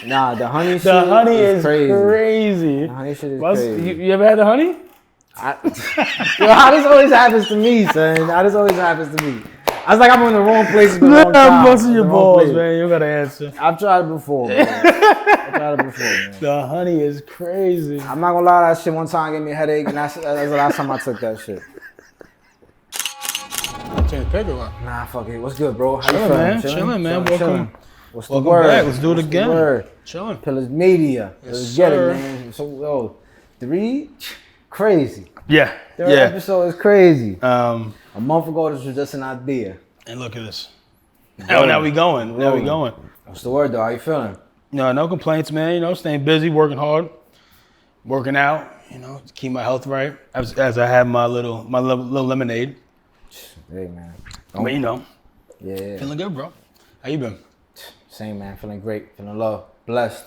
Nah, the honey shit The honey is crazy. crazy. The honey shit is crazy. You ever had the honey? Yo, how this always happens to me, son. How this always happens to me. I was like, I'm in the wrong place at the wrong time. I'm busting your The wrong balls, place. man. You gotta answer. I've tried it before, man. I've tried it before, man. The honey is crazy. I'm not gonna lie, that shit one time gave me a headache, and that's the last time I took that shit. Change the paper one. Nah, fuck it. What's good, bro? How you Chilling, feeling? man. Chilling, man. Welcome. What's the Welcome word? back. Let's do it What's the again. word? Chilling. Pillars Media. Yes, Let's get sir. it, man. So, yo, 3, crazy. Yeah. Third Yeah. episode is crazy. A A month ago, this was just an idea. And look at this. Now we going. Now we going. What's the word, though? How you feeling? No complaints, man. You know, staying busy, working hard, working out. You know, to keep my health right. As I have my little lemonade. Hey, man. But you know, Yeah. feeling good, bro. How you been? Same, man. Feeling great. Feeling love. Blessed.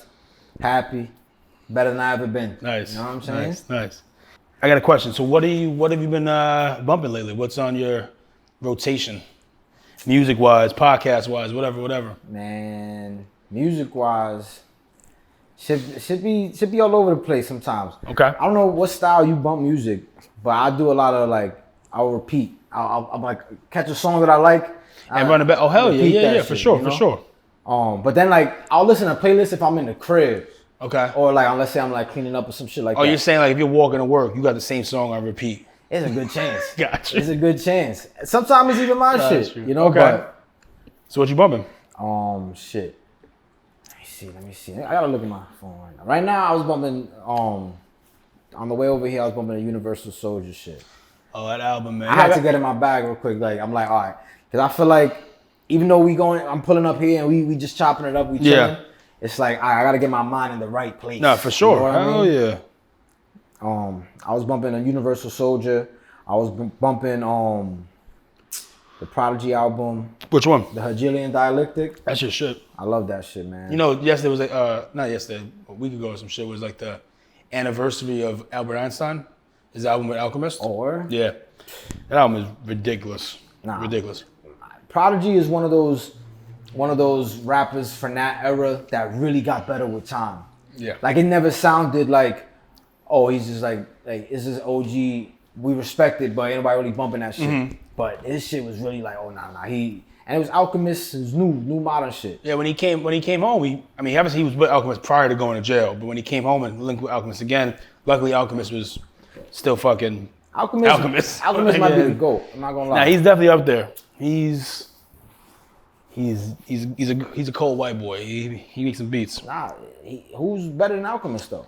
Happy. Better than I ever been. Nice. You know what I'm saying? Nice. I got a question. So what have you been bumping lately? What's on your rotation? Music wise, podcast wise, whatever. Man, music wise, should be all over the place sometimes. Okay. I don't know what style you bump music, but I do a lot of like, I'll repeat. I'll like catch a song that I like. And run it back. Oh hell yeah, for sure. But then like I'll listen to playlists if I'm in the crib. Okay. Or like, let's say I'm like cleaning up or some shit like that. Oh, you're saying like if you're walking to work, you got the same song on repeat. It's a good chance. Gotcha. It's a good chance. Sometimes it's even my shit, you know. Okay. So what you bumping? Shit. Let me see. I gotta look at my phone right now. Right now, I was bumping. On the way over here, I was bumping the Universal Soldier shit. Oh, that album, man. I had to get in my bag real quick. Like I'm like, all right, because I feel like even though I'm pulling up here and we just chopping it up, we chilling. Yeah. It's like I gotta get my mind in the right place. No, for sure. You know what I Hell mean? yeah. I was bumping a Universal Soldier. I was bumping the Prodigy album, Which one? the Hegelian Dialectic. That's your shit. I love that shit, man. You know, yesterday was like, not yesterday, a week ago or some shit was like the anniversary of Albert Einstein, his album with Alchemist. Or Yeah. That album is ridiculous. Nah. Ridiculous. Prodigy is one of those rappers from that era that really got better with time. Yeah. Like it never sounded like, oh, he's just like it's just OG. We respect it, but ain't nobody really bumping that shit. Mm-hmm. But his shit was really like, oh nah. And it was Alchemist, his new modern shit. Yeah, when he came home, obviously he was with Alchemist prior to going to jail, but when he came home and linked with Alchemist again, luckily Alchemist was still fucking Alchemist might be the GOAT. I'm not gonna lie. Nah, he's definitely up there. He's a cold white boy. He makes some beats. Nah, who's better than Alchemist though?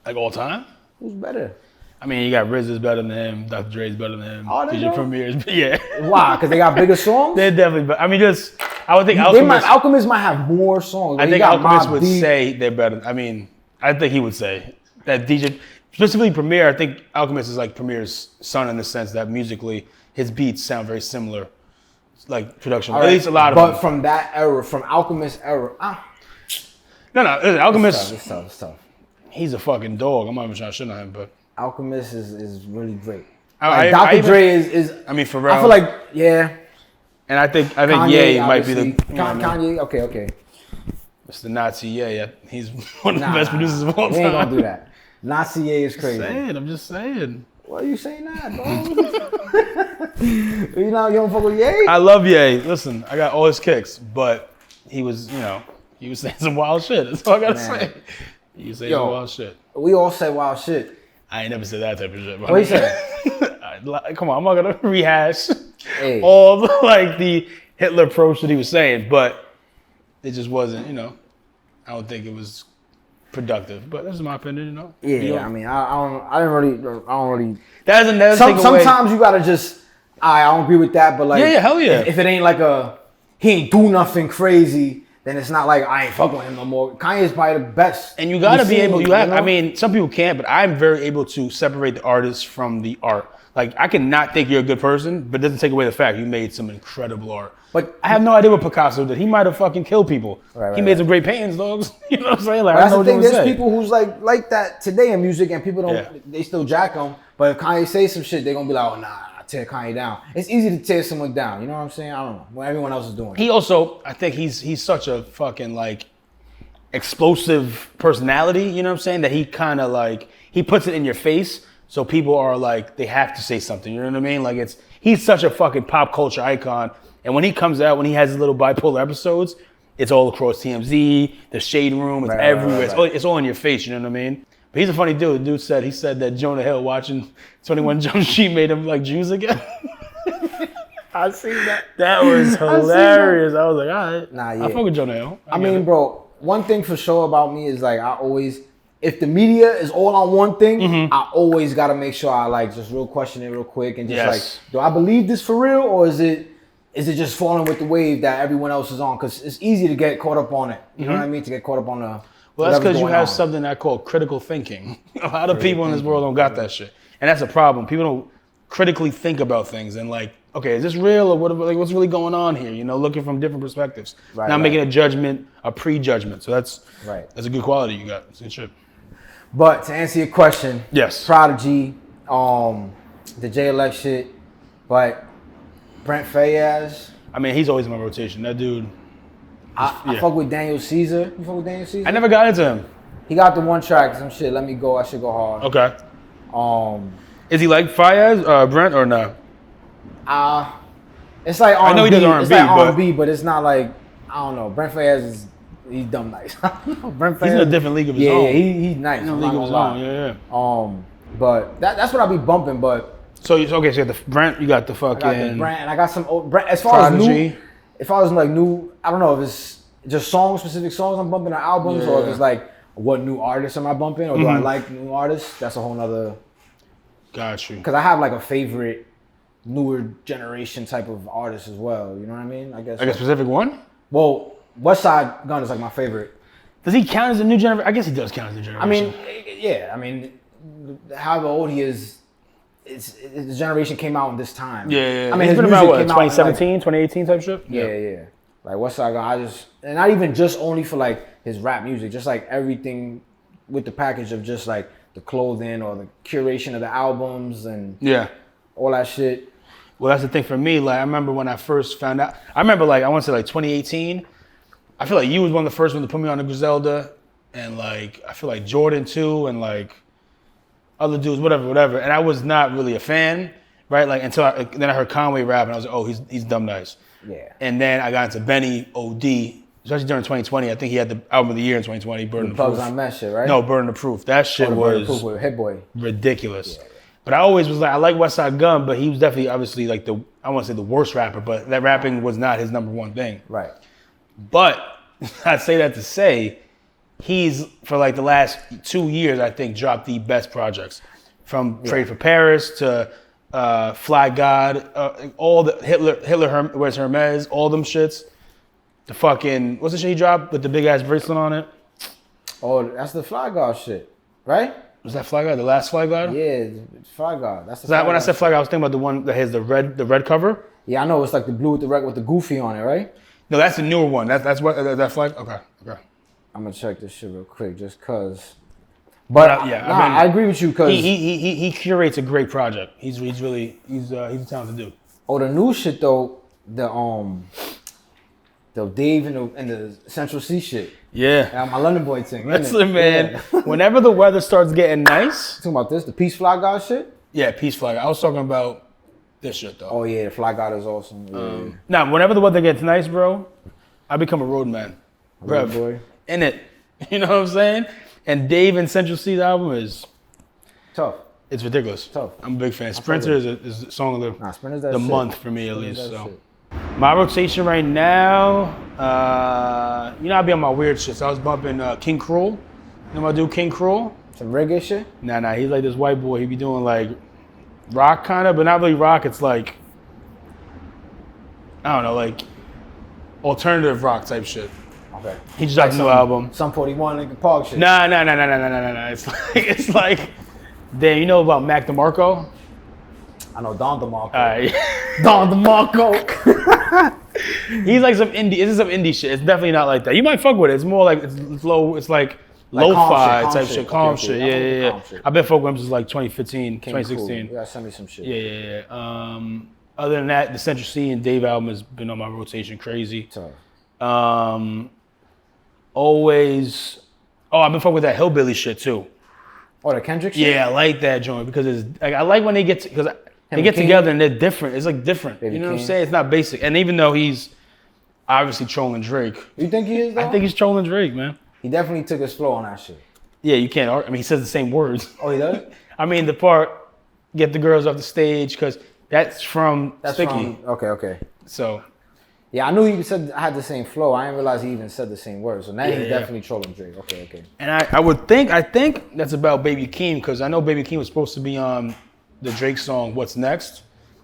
Like all time? Who's better? I mean, you got Riz is better than him. Dr. Dre's better than him. Oh, they DJ do? Premier is, yeah. Why? Because they got bigger songs? They're definitely better. I mean, I would think Alchemist might have more songs. I think Alchemist would say they're better. I mean, I think he would say that DJ, specifically Premier, I think Alchemist is like Premier's son in the sense that musically, his beats sound very similar. Like production, at least a lot of them. But from that era, from Alchemist era, No, listen, Alchemist, it's tough. he's a fucking dog. I'm not even trying to shit on him, but Alchemist is really great. I Dr. Dre is. I mean, Pharrell. I feel like, yeah. And I think Kanye, Ye might be the Kanye. Okay. It's the Nazi Ye. Yeah, he's one of the best producers of all we time. ain't gonna do that. Nazi Ye is crazy. I'm just saying. Why are you saying that, bro? You don't fuck with Ye? I love Ye. Listen, I got all his kicks, but he was saying some wild shit. That's all I gotta say. He was saying some wild shit. We all say wild shit. I ain't never said that type of shit. What you say? Come on, I'm not gonna rehash all the Hitler approach that he was saying, but it just wasn't. I don't think it was productive. But that's my opinion. Yeah, I mean, I don't really. That doesn't take away. Sometimes you gotta just. I don't agree with that, but like, yeah, hell yeah. If it ain't like he ain't do nothing crazy, then it's not like I ain't fucking with him no more. Kanye's probably the best. And you gotta be able. I mean, some people can't, but I'm very able to separate the artist from the art. Like, I cannot think you're a good person, but it doesn't take away the fact you made some incredible art. But I have no idea what Picasso did. He might have fucking killed people. He made some great paintings, dogs. You know what I'm saying? Like, that's the thing. There's people who's like that today in music, and people don't. They still jack them. But if Kanye say some shit, they're gonna be like, oh nah, tear Kanye down. It's easy to tear someone down. You know what I'm saying? I don't know. When everyone else is doing it. He also, I think he's such a fucking like explosive personality, you know what I'm saying? That he kind of like, he puts it in your face. So people are like, they have to say something, you know what I mean? Like he's such a fucking pop culture icon. And when he comes out, when he has his little bipolar episodes, it's all across TMZ, the Shade Room, it's everywhere. Right. It's all in your face, you know what I mean? But he's a funny dude. The dude said, that Jonah Hill watching 21 Jump Street made him like Jews again. I seen that. That was hilarious. I was like, all right. Nah, yeah. I fuck with Jonah Hill. I mean, bro, one thing for sure about me is like, if the media is all on one thing, I always got to make sure I like just real question it real quick and just like, do I believe this for real, or is it just falling with the wave that everyone else is on? Because it's easy to get caught up on it. You know what I mean? To get caught up on the. Well, that's because you have something I call critical thinking. A lot of people in this world don't got that shit, and that's a problem. People don't critically think about things and like, okay, is this real or what's really going on here? You know, looking from different perspectives, not making a judgment, a prejudgment. So that's a good quality you got. It's good shit. But to answer your question, yes, Prodigy, the JLX shit, but Brent Faiyaz. I mean, he's always in my rotation. That dude. I fuck with Daniel Caesar. You fuck with Daniel Caesar? I never got into him. He got the one track, some shit. Let me go. I should go hard. Okay. Is he like Faiyaz, Brent, or no? It's like R&B. I know he does R&B, it's like R&B, but it's not like, I don't know. Brent Faiyaz he's dumb nice. Brent Faiyaz, he's in a different league of his own. Yeah, he's nice. He's in a league of his own. Yeah. But that's what I be bumping. But so you got the Brent, you got the fucking. I got the Brent, and I got some old Brent. As far Prodigy. as new, if I was like new, I don't know if it's just specific songs I'm bumping or albums, or if it's like what new artists am I bumping, or do I like new artists? That's a whole nother. Got you. Because I have like a favorite newer generation type of artist as well. You know what I mean? I guess. Like a specific one? Well, West Side Gun is like my favorite. Does he count as a new generation? I guess he does count as a new generation. I mean, yeah. I mean, however old he is, the generation came out in this time. Yeah. I mean, it's been about what, 2017, 2018 type shit? Yeah. Like West Side Gun, and not even just only for like his rap music, just like everything with the package of just like the clothing or the curation of the albums and all that shit. Well, that's the thing for me. Like, I remember when I first found out. I remember like I want to say like 2018. I feel like you was one of the first ones to put me on the Griselda, and like I feel like Jordan too, and like other dudes, whatever. And I was not really a fan, right? Like until then I heard Conway rap, and I was like, oh, he's dumb nice. Yeah. And then I got into Benny OD, especially during 2020. I think he had the album of the year in 2020, Burden of Proof. Plugs on that shit, right? No, Burden of Proof. That shit was with Hit Boy. Ridiculous. Yeah. But I always was like, I like Westside Gunn, but he was definitely obviously like I want to say the worst rapper, but that rapping was not his number one thing. Right. But I say that to say, he's for like the last 2 years, I think, dropped the best projects. From Trade for Paris to Fly God, all the Hitler Wears Hermes, all them shits. The fucking, what's the shit he dropped with the big ass bracelet on it? Oh, that's the Fly God shit, right? Was that Fly God? The last Fly God? Yeah, it's Fly God. That's the. When I said Fly God, I was thinking about the one that has the red cover. Yeah, I know. It's like the blue with the goofy on it, right? No, that's the newer one. That's what that Fly. Okay. I'm gonna check this shit real quick, just cause. But I agree with you, cause he curates a great project. He's a talented dude. Oh, the new shit though, the Dave and the Central C shit. Yeah. My London boy thing. Listen, man. Yeah. Whenever the weather starts getting nice. Talking about this, the Peace Fly God shit? Yeah, Peace Fly God. I was talking about this shit though. Oh yeah, the Fly God is awesome. Yeah. Now, whenever the weather gets nice, bro, I become a road man. Road boy. In it. You know what I'm saying? And Dave and Central C's album is tough. It's ridiculous. Tough. I'm a big fan. Sprinter is a song of the month for me at least. So. My rotation right now, I be on my weird shit. So I was bumping King Cruel. You know my dude King Cruel? Some reggae shit? Nah, he's like this white boy. He be doing like rock kind of, but not really rock. It's like, I don't know, like alternative rock type shit. Okay. He just dropped a new album. Some 41 Linkin Park shit. Nah. It's like, damn, you know about Mac DeMarco? I know Don DeMarco. Alright. Don DeMarco. He's like some indie. This is some indie shit. It's definitely not like that. You might fuck with it. It's more like it's low. It's like lo-fi type shit, calm shit. Yeah. I've been fucking with him since like 2015, 2016. Cool. You gotta send me some shit. Yeah. Other than that, the Central C and Dave album has been on my rotation crazy. Tough. always. Oh, I've been fucking with that hillbilly shit too. Oh, the Kendrick shit? Yeah, I like that joint because it's like I like when they get because they get together and they're different. It's like different. You know what I'm saying? It's not basic. And even though he's obviously trolling Drake. You think he is though? I think he's trolling Drake, man. He definitely took his flow on that shit. Yeah, you can't argue. I mean, he says the same words. Oh, he does? I mean, the part, get the girls off the stage, because that's from Sticky. Okay. So. Yeah, I knew he said I had the same flow. I didn't realize he even said the same words. So now he's definitely trolling Drake. Okay. And I think that's about Baby Keem, because I know Baby Keem was supposed to be on the Drake song, What's Next?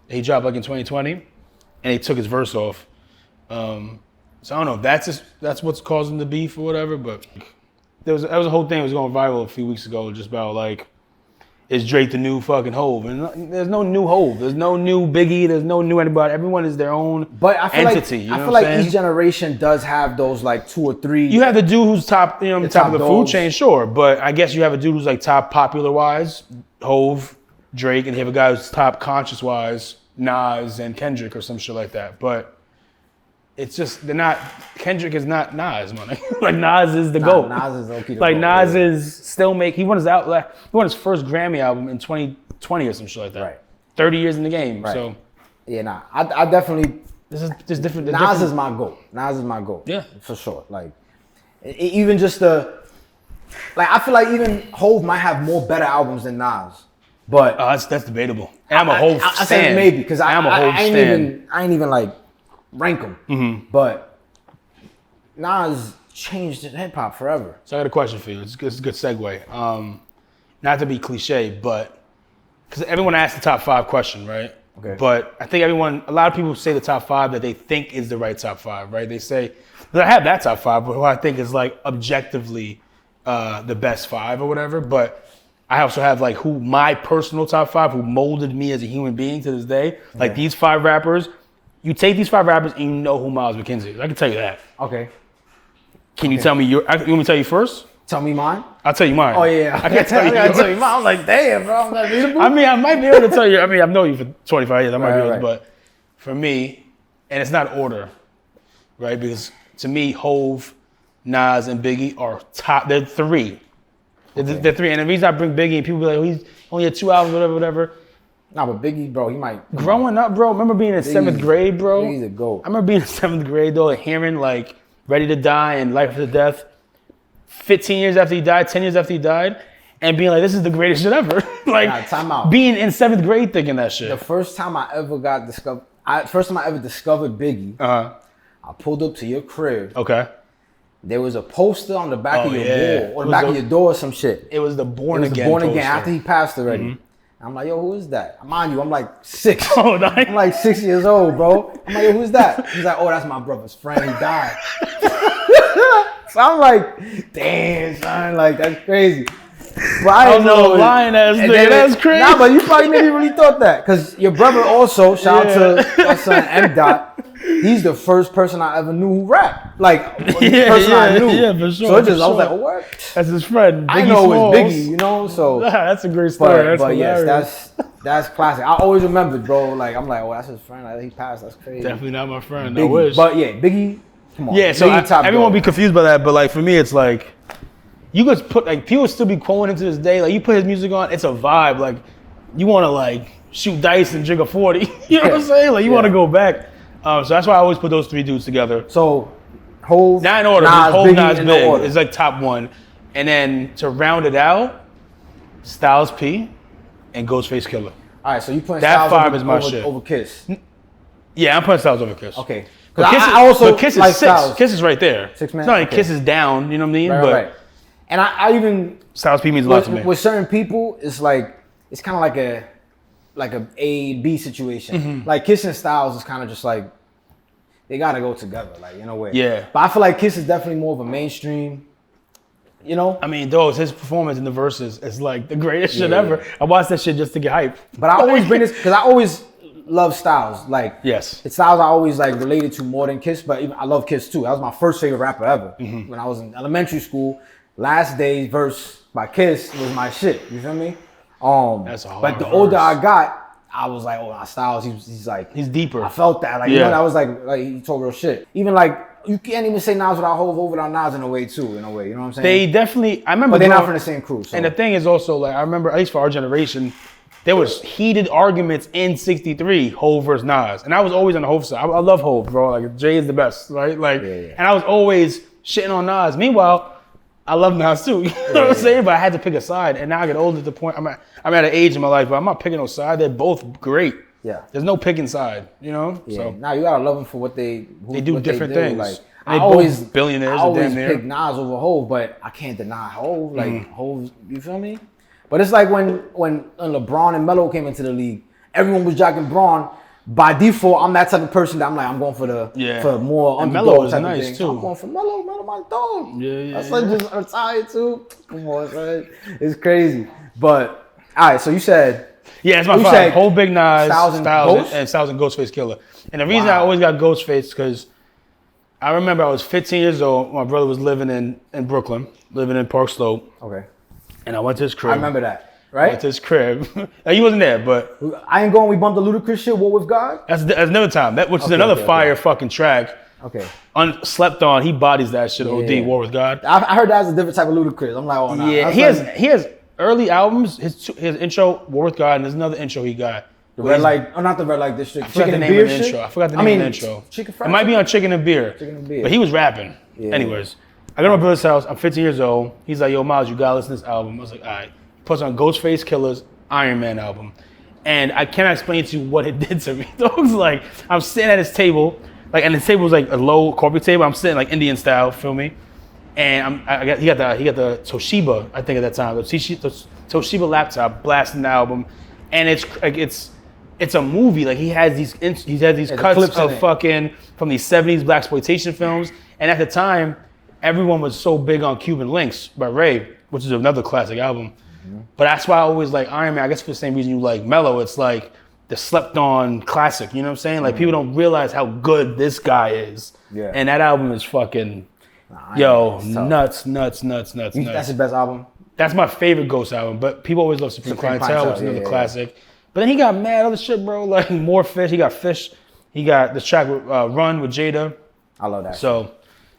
He dropped like in 2020, and he took his verse off. So I don't know if that's what's causing the beef or whatever, but that was a whole thing that was going viral a few weeks ago, just about like, is Drake the new fucking Hove? And there's no new Hove. There's no new Biggie. There's no new anybody. Everyone is their own entity. I feel like each generation does have those like 2 or 3. You have the dude who's top, top of the food chain, sure. But I guess you have a dude who's like top popular wise, Hove, Drake, and you have a guy who's top conscious wise, Nas and Kendrick or some shit like that. But it's just Kendrick is not Nas, man. Like Nas is the GOAT. Nas is okay. Like Nas is still he won his first Grammy album in 2020 or some shit like that. Right. 30 years in the game. Right. So yeah, I definitely. This is just different. Nas is my GOAT. Nas is my GOAT. Yeah, for sure. Like even just I feel like even Hove might have more better albums than Nas. But that's debatable. And I'm a Hove stan. I said maybe because I'm a Hove stan. I ain't even like rank them. Mm-hmm. But Nas changed hip hop forever. So I got a question for you. It's a good segue. Not to be cliche, but because everyone asks the top 5 question, right? Okay. But I think a lot of people say the top 5 that they think is the right top 5, right? They say, I have that top 5, but who I think is like objectively the best 5 or whatever. But I also have like my personal top 5 who molded me as a human being to this day. Like these 5 rappers. You take these 5 rappers and you know who Miles McKenzie is. I can tell you that. Okay. Can you tell me you want me to tell you first? Tell me mine? I'll tell you mine. Oh, yeah. I can't tell you. I tell you mine. I'm like, damn, bro. I'm not reasonable. I mean, I might be able to tell you. I mean, I've known you for 25 years. I might be able to, but for me, and it's not order, right? Because to me, Hove, Nas, and Biggie are top. They're 3. They're 3. And the reason I bring Biggie, and people be like, oh, he's only had 2 albums, whatever. Nah, but Biggie, bro, he might. Growing up, bro, remember being in 7th grade, bro? Biggie's a GOAT. I remember being in 7th grade, though, and hearing, like, Ready to Die and Life After Death 15 years after he died, 10 years after he died, and being like, this is the greatest shit ever. Like, time out. Being in 7th grade thinking that shit. The first time I ever discovered Biggie, I pulled up to your crib. Okay. There was a poster on the back of your wall, or the back of your door or some shit. It was the Born Again poster. After he passed already. Mm-hmm. I'm like, yo, who is that? Mind you, I'm like 6. Oh, nice. I'm like 6 years old, bro. I'm like, yo, who's that? He's like, oh, that's my brother's friend. He died. So I'm like, damn, son, like, that's crazy. But I didn't know. Lying ass nigga, that's crazy. Nah, but you probably maybe really thought that. Because your brother also, shout out to my son M. Dot, he's the first person I ever knew who rapped. Like, the person I knew. Yeah, for sure. So it just, I was like, oh, what? That's his friend. I know it was Biggie, you know? So that's a great story. But yes, that's classic. I always remember, bro. Like, I'm like, oh, that's his friend. Like, he passed. That's crazy. Definitely not my friend. Biggie. I wish. But yeah, Biggie, come on. Yeah, so everyone will be confused by that. But like, for me, it's like, you could put, like, people still be quoting him to this day. Like, you put his music on, it's a vibe. Like, you want to, like, shoot dice and drink a 40. You know what I'm saying? Like, you want to go back. So that's why I always put those 3 dudes together. So, Hove, not in order. Nas, Hove, Biggie, Nas, Big is like top 1. And then to round it out, Styles P and Ghostface Killer. All right, so you putting that Styles 5 is my shit. over Kiss. Yeah, I'm putting Styles over Kiss. Okay. But Kiss is 6. Kiss is right there. 6 man. It's not like Kiss is down, you know what I mean? Right. And I even Styles P means a lot to me. With certain people, it's like it's kind of like a A-B situation. Mm-hmm. Like Kiss and Styles is kind of just like they gotta go together, like in a way. Yeah. But I feel like Kiss is definitely more of a mainstream. You know? I mean, his performance in the verses is like the greatest shit ever. I watched that shit just to get hype. But I always bring this because I always love Styles. Like, yes, it's Styles I always like related to more than Kiss, but even, I love Kiss too. That was my first favorite rapper ever. Mm-hmm. When I was in elementary school, Last Day's verse by Kiss was my shit. You feel me? That's a hard But the verse. older I got, I was like, oh, Styles, he's like, he's deeper. I felt that, like, you know, I was like he told real shit. Even like you can't even say Nas without Hov, without Nas in a way, too, you know what I'm saying? They definitely, I remember. But they're not from the same crew, so. And the thing is also, like, I remember, at least for our generation, there was heated arguments in 63, Hov versus Nas. And I was always on the Hov side. I love Hov, bro. Like, Jay is the best, right? Like, and I was always shitting on Nas. Meanwhile, I love Nas too. You know what I'm saying? But I had to pick a side. And now I get older to the point, I'm at an age in my life, but I'm not picking no side. They're both great. Yeah. There's no picking side, you know? Yeah. So now you gotta love them for what they do different things. Like, I always billionaires. I always pick Nas over Hov, but I can't deny Hov. Like Hov, you feel me? But it's like when LeBron and Melo came into the league, everyone was jocking Braun. By default, I'm that type of person that I'm like, I'm going for more underdog type of thing. So I'm going for Melo my dog. Yeah. That's like just retired too. Come on, son. It's crazy. But all right, so you said. Yeah, it's my five. Whole Big Nas, Styles and Ghostface Killer. And the reason I always got Ghostface because I remember I was 15 years old. My brother was living in Brooklyn, living in Park Slope. Okay. And I went to his crib. I remember that, right? I went to his crib. You wasn't there, but I ain't going. We bumped the Ludacris shit. War with God. That's another time. Which is another fire fucking track. Okay. Slept on. He bodies that shit. OD. War with God. I heard that was a different type of Ludacris. I'm like, oh nah. Yeah. He has early albums. His intro, War with God, and there's another intro he got. The Red Light, not the Red Light District. I forgot the name of the intro. I forgot the name of the intro. Chicken It might be on Chicken and Beer. But he was rapping. Yeah. Anyways, I go to my brother's house. I'm 15 years old. He's like, yo, Miles, you gotta listen to this album. I was like, all right. Puts on Ghostface Killer's Iron Man album. And I cannot explain to you what it did to me. Dogs, like, I'm sitting at his table, like, and the table was like a low corporate table. I'm sitting like Indian style, feel me? And he got the Toshiba, I think at that time, the Toshiba laptop blasting the album. And it's a movie. Like he has these cuts of fucking from these 70s blaxploitation films. And at the time, everyone was so big on Cuban Links by Ray, which is another classic album. But that's why I always like Iron Man. I guess for the same reason you like Mello. It's like the slept on classic. You know what I'm saying? Like people don't realize how good this guy is. Yeah. And that album is fucking nuts. That's his best album. That's my favorite Ghost album. But people always love Supreme Clientele, which is another classic. But then he got mad other shit, bro. Like more Fish. He got Fish. He got this track with Run with Jada. I love that. So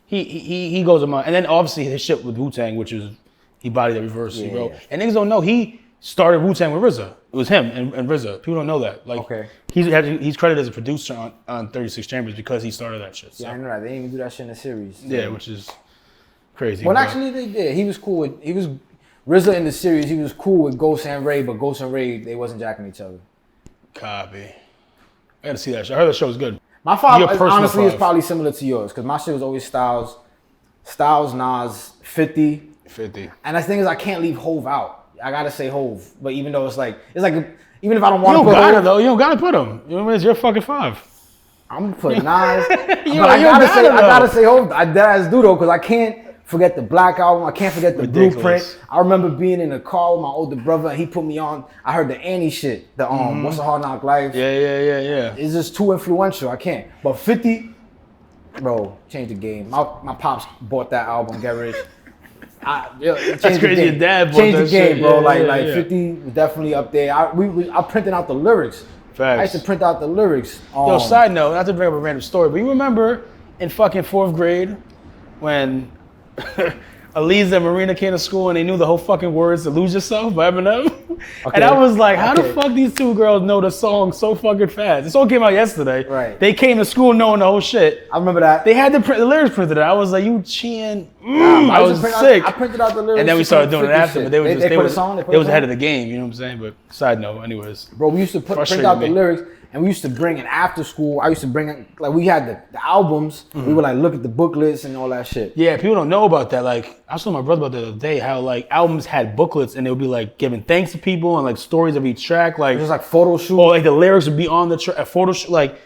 he goes among, and then obviously his shit with Wu-Tang, which is he bodied the reverse, bro. Yeah. And niggas don't know he started Wu-Tang with RZA. It was him and RZA. People don't know that. Like he's credited as a producer on 36 Chambers because he started that shit. So. Yeah, I know that. They didn't even do that shit in the series. So. Yeah, which is crazy. Well, actually they did. He was cool with RZA in the series. He was cool with Ghost and Ray, but Ghost and Ray they wasn't jacking each other. Copy. I gotta see that show. I heard the show was good. My five honestly is probably similar to yours because my shit was always Styles, Nas, 50. And the thing is, I can't leave Hov out. I gotta say Hov. But even though it's like even if I don't want to put Hov, you don't gotta put him. You know what I mean? It's your fucking five. I'm gonna put Nas. But I gotta say Hov. I deadass do though, because I can't forget the Black album. I can't forget the Blueprint. I remember being in a car with my older brother and he put me on. I heard the Annie shit. The What's the Hard Knock Life? Yeah. It's just too influential. I can't. But 50, bro, changed the game. My pops bought that album, Get Rich. That's crazy. Your dad bought changed that the game, shit. bro. Like 50 was definitely up there. I printed out the lyrics. Facts. I used to print out the lyrics. Yo, side note, not to bring up a random story, but you remember in fucking 4th grade when Aliza and Marina came to school and they knew the whole fucking words to Lose Yourself by Eminem? Okay. And I was like, how the fuck these two girls know the song so fucking fast? This song came out yesterday. Right. They came to school knowing the whole shit. I remember that. They had the lyrics printed out. I was like, you cheating. I was sick. I printed out the lyrics. And then we started doing it after, shit. but they was ahead of the game, you know what I'm saying? But side note, anyways. Bro, we used to print out the lyrics. And we used to bring in after school. I used to bring in, like, we had the albums. We would, like, look at the booklets and all that shit. Yeah, people don't know about that. Like, I was telling my brother about that the other day, how, like, albums had booklets and they would be, like, giving thanks to people and, like, stories of each track. Like, just like photo shoot. Or, like, the lyrics would be on the photo shoot. Like,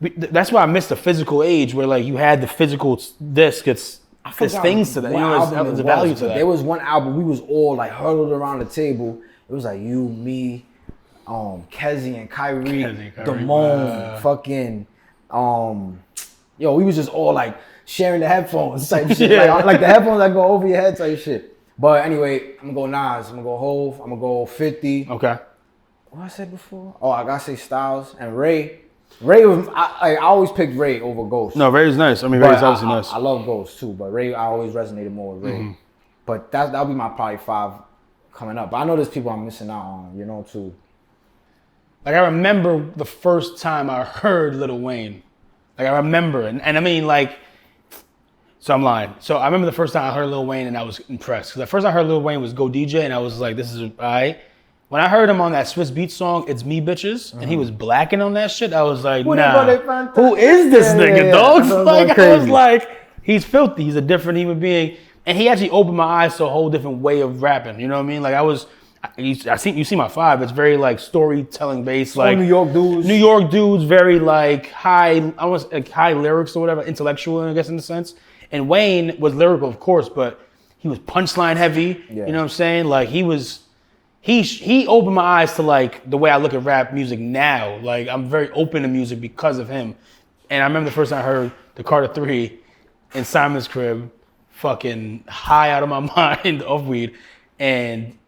that's why I missed the physical age where, like, you had the physical disc. It's things to that. You know, there's a value to that. There was one album, we was all, like, huddled around the table. It was, like, you, me, Kezi and Kyrie, Damone, fucking, we was just all like sharing the headphones type shit. like the headphones that go over your head type shit. But anyway, I'm gonna go Nas, I'm gonna go Hov, I'm gonna go 50. Okay. What I said before? Oh, I gotta say Styles and Ray. Ray was, I always picked Ray over Ghost. No, Ray's nice. I mean, Ray's obviously nice. I love Ghost too, but Ray, I always resonated more with Ray. Mm-hmm. But that'll be my probably 5 coming up. But I know there's people I'm missing out on, too. Like, I remember the first time I heard Lil Wayne. Like, I remember, and I mean, like, so I'm lying. So I remember the first time I heard Lil Wayne and I was impressed. Because the first time I heard Lil Wayne was Go DJ, and I was like, this is all right. When I heard him on that Swiss Beats song, It's Me Bitches, and he was blacking on that shit, I was like, nah, who is this nigga, dog? Like, I was like, he's filthy. He's a different human being. And he actually opened my eyes to a whole different way of rapping. You know what I mean? Like, you see my 5. It's very like storytelling based, like New York dudes. New York dudes, very like high, I want like high lyrics or whatever, intellectual, I guess in a sense. And Wayne was lyrical, of course, but he was punchline heavy. Yeah. You know what I'm saying? Like he opened my eyes to like the way I look at rap music now. Like I'm very open to music because of him. And I remember the first time I heard the Carter 3 in Simon's crib, fucking high out of my mind of weed. And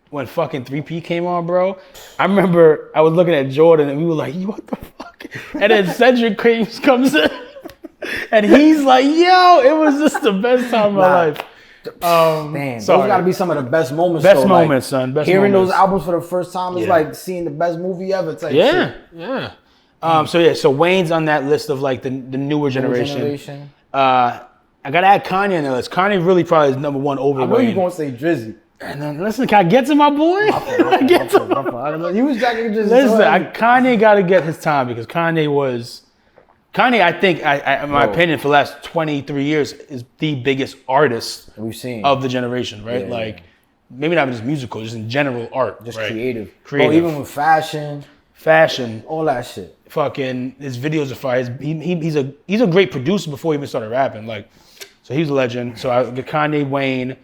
when fucking 3P came on, bro, I remember I was looking at Jordan and we were like, what the fuck? And then Cedric Creams comes in and he's like, yo, it was just the best time of my life. Man, those gotta be some of the best moments. Best moments, son. Best hearing moments. Those albums for the first time is like seeing the best movie ever type shit. Yeah. So Wayne's on that list of like the newer generation. I gotta add Kanye on the list. Kanye really probably is number 1 over Wayne. I know you're gonna say Drizzy. And then listen, can I get to my boy? You was jacking Drizzy. Listen, Kanye gotta get his time because Kanye, I think, in my opinion, for the last 23 years, is the biggest artist we've seen of the generation, right? Yeah, like, maybe not just musical, just in general art. Just right? creative. Bro, even with fashion, all that shit. Fucking his videos are fire. He's a great producer before he even started rapping. Like, so he's a legend. So I get Kanye, Wayne,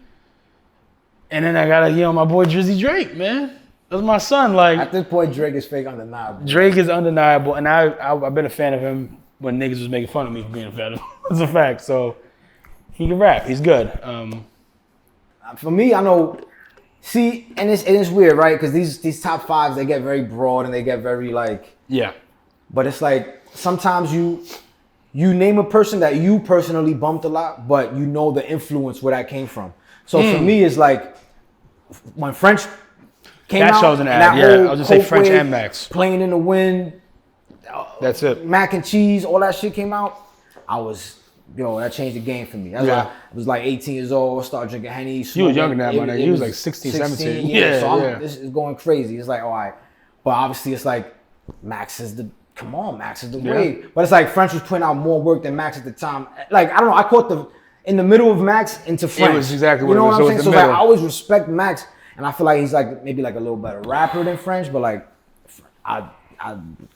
and then I got my boy Drizzy Drake, man. That's my son. Like at this point, Drake is fake undeniable. Drake is undeniable, and I've been a fan of him when niggas was making fun of me for being a fan of him. That's a fact. So he can rap. He's good. For me, I know. See, and it's weird, right? Because these top 5s, they get very broad and they get very like But it's like sometimes you name a person that you personally bumped a lot, but you know the influence where that came from. So for me, it's like when French came out. That shows an ad. Yeah, I was gonna say French and Max. Playing in the Wind. That's it. Mac and Cheese, all that shit came out. That changed the game for me. That's why I was like 18 years old, started drinking Henny. You was younger than that, man. You was like 16, 17. Yeah. This is going crazy. It's like, all right. But obviously it's like Max is the wave. But it's like French was putting out more work than Max at the time. Like, I don't know, I caught in the middle of Max into French. It was exactly what it was. You know what I'm saying? So like, I always respect Max, and I feel like he's like maybe like a little better rapper than French, but like,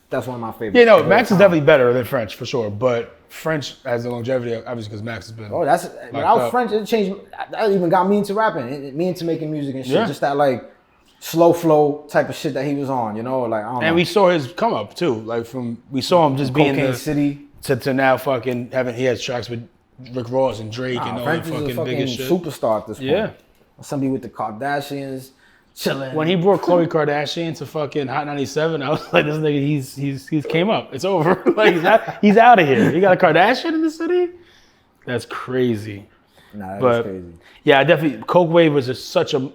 that's one of my favorites. Yeah, no, Max is definitely better than French for sure, but French has the longevity, obviously, because Max has been. Oh, without French, it changed. That even got me into rapping, me into making music and shit. Yeah. Just that like slow flow type of shit that he was on, like I don't know. And we saw his come up too, like we saw him just being Cocaine City to now fucking he has tracks with Rick Ross and Drake and all the fucking biggest shit. Superstar at this point. Yeah, somebody with the Kardashians. Chilling. When he brought Khloe Kardashian to fucking Hot 97, I was like, this nigga, he's came up. It's over. Like he's out of here. You got a Kardashian in the city? That's crazy. Nah, that's crazy. Yeah, I definitely. Coke Wave was such a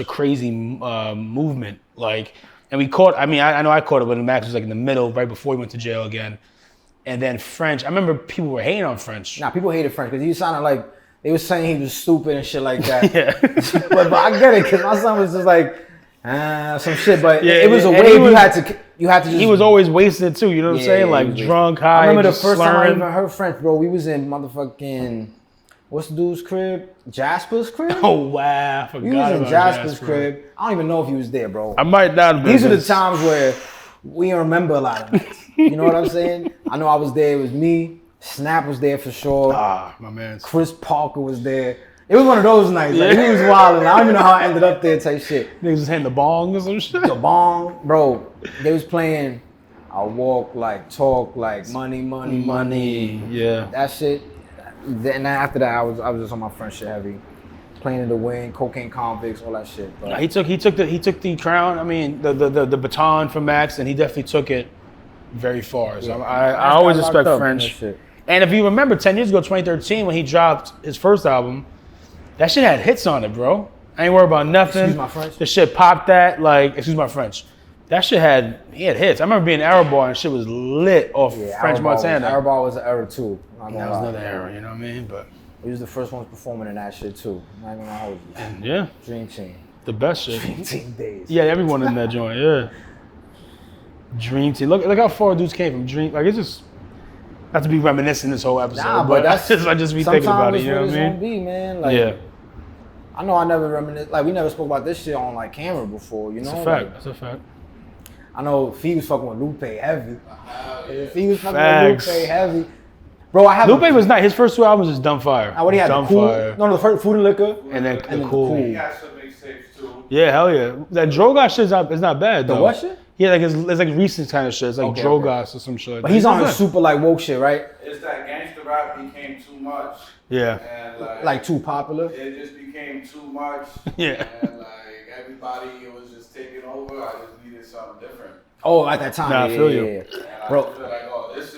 crazy movement. Like, and we caught. I mean, I know I caught it when Max was like in the middle, right before he went to jail again. And then French. I remember people were hating on French. Nah, people hated French because he sounded like. They was saying he was stupid and shit like that. Yeah. but I get it, because my son was just like, some shit. But it was a wave you had to just... He was always wasted too, you know what I'm saying? Like drunk, high, I remember the first time I even heard French, bro. We was in motherfucking, what's the dude's crib? Jasper's crib? Oh, wow. I forgot we was in Jasper's crib. I don't even know if he was there, bro. I might not have been. These are the times where we don't remember a lot of it. You know what I'm saying? I know I was there. It was me. Snap was there for sure. My man. Chris Parker was there. It was one of those nights. Like, he was wilding. I don't even know how I ended up there type shit. Niggas was hitting the bong or some shit. The bong. Bro, they was playing I Walk Like, Talk Like, Money. Yeah. That shit. Then after that, I was just on my French shit heavy. playing in the wind, cocaine convicts, all that shit. But Nah, he took the crown. I mean, the baton from Max, and he definitely took it very far. So I always respect French. And if you remember, 10 years ago, 2013, when he dropped his first album, that shit had hits on it, bro. I ain't worried about nothing. Excuse my French? The shit popped that, like, excuse my French. That shit he had hits. I remember being Arrow Bar and shit was lit off French Montana. Arrow Bar was an era too. That was another era, you know what I mean? But we was the first ones performing in that shit too. I'm not even gonna hold you. Yeah. Dream Team. The best shit. Dream Team days. Yeah, everyone in that joint, yeah. Dream Team. Look how far dudes came from Dream. Like, it's just, not to be reminiscing this whole episode, nah, but I just be thinking about it, you know what I mean? Be, man. Like, yeah. I know I never reminisce, like we never spoke about this shit on like camera before, you know? That's a fact, that's a fact. I know Fee was fucking with Lupe heavy. Fee was fucking with Lupe heavy. Bro, I have Lupe was not, his first 2 albums was Dumb Fire. What he had? Dumb Cool? Fire. No, the first Food and Liquor. And then and Cool. He got some mixtapes too. Yeah, hell yeah. That Drogas shit is not bad though. The what shit? Yeah, like it's like recent kind of shit. It's like Drogas or some shit. But he's on his super like woke shit, right? It's that gangster rap became too much. Yeah. And like too popular. It just became too much. Yeah. And like everybody, it was just taking over. I just needed something different. Oh, at that time. Nah, I feel you. And Bro. I feel like, oh, this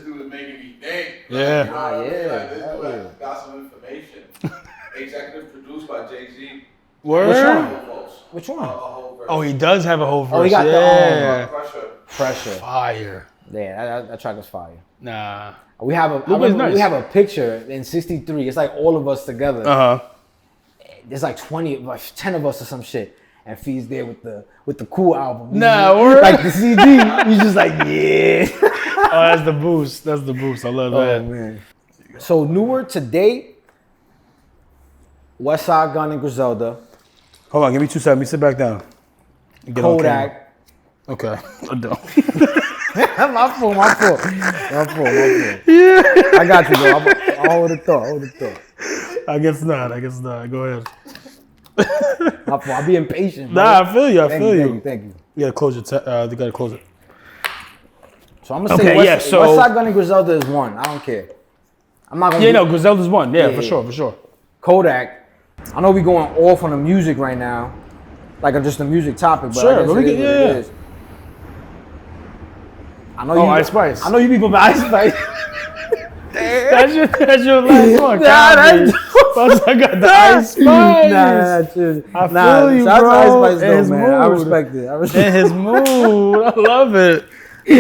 dude is making me think. Yeah. Like, you know what I mean? Yeah. Like, this dude like, got some information. Executive produced by Jay-Z. Word? Which one? A whole verse. Oh, he does have a whole verse. Oh, he got Pressure. Fire. Yeah, that track is fire. Nah. We have a picture in '63. It's like all of us together. There's like 10 of us or some shit. And Fee's there with the Cool album. Like the CD. He's just like, yeah. Oh, that's the boost. That's the boost. I love that. Oh man. So newer to date, Westside Gun and Griselda. Hold on, give me 2 seconds. Let me sit back down. Get Kodak. Okay. I don't. my fault. Yeah. I got you, bro. I hold the thought. I guess not. Go ahead. My fault. I'll be impatient. Bro. Nah, I feel you. Thank you. You gotta close you gotta close it. So I'm gonna say Westside Gun and Griselda is one. I don't care. I'm not gonna. Griselda's one. Yeah, for sure. Kodak. I know we going off on the music right now, like just a music topic, but sure, I guess but it is. I know Ice Spice. I know you people buy Ice Spice. That's your last one. I got the Ice Spice. Nah, I feel you, bro. Ice Spice though, man. I respect it. In his mood. I love it. Yo,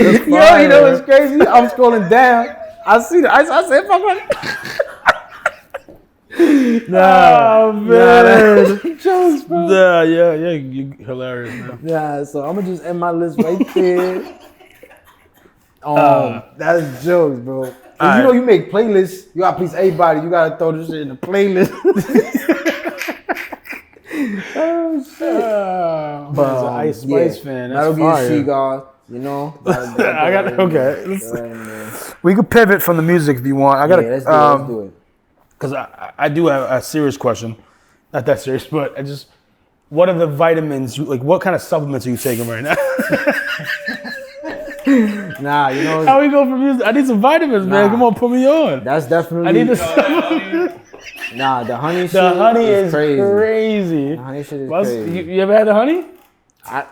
you know what's crazy? I'm scrolling down. I see the Ice. I said, fuck like. Oh man. Jokes, bro. Nah, yeah, you hilarious, man. Yeah, so I'm gonna just end my list right there. That's jokes, bro. And you know you make playlists. You gotta please everybody. You gotta throw this shit in the playlist. Oh shit! But as an Ice Spice fan, that's that'll fire. be a cigar. You know. I got okay. We could pivot from the music if you want. I got let's do it. Because I do have a serious question. Not that serious, but what are the vitamins, what kind of supplements are you taking right now? Nah, you know. How we go from music? I need some vitamins, man. Come on, put me on. That's definitely. I need the Nah, the honey shit. The honey is crazy. The honey shit is crazy. You ever had the honey? How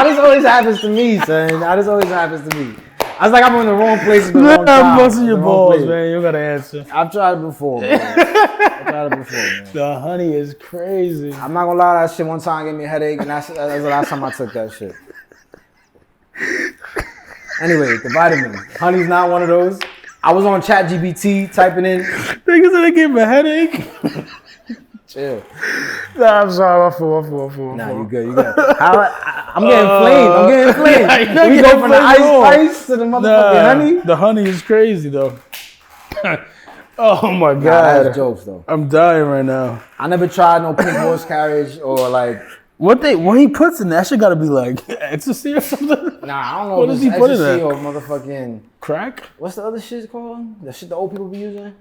this always happens to me, son. How this always happens to me. I was like, I'm in the wrong place at the wrong time. I'm busting your balls, man. You gotta answer. I've tried it before, man. Man. The honey is crazy. I'm not gonna lie, that shit one time gave me a headache, and that's the last time I took that shit. Anyway, the vitamin. Honey's not one of those. I was on ChatGPT typing in. Niggas said they gave me a headache. Chill. Nah, I'm sorry. My fault. Nah, you good. I'm getting inflamed. Yeah, we go from the Ice Spice to the motherfucking honey. The honey is crazy, though. Oh, my God. Nah, that's jokes, though. I'm dying right now. I never tried no pink horse carriage or like... What he puts in that shit gotta be like ecstasy or something? Nah, I don't know what if does it's he put in ecstasy that? or motherfucking... Crack? What's the other shit called? The shit the old people be using?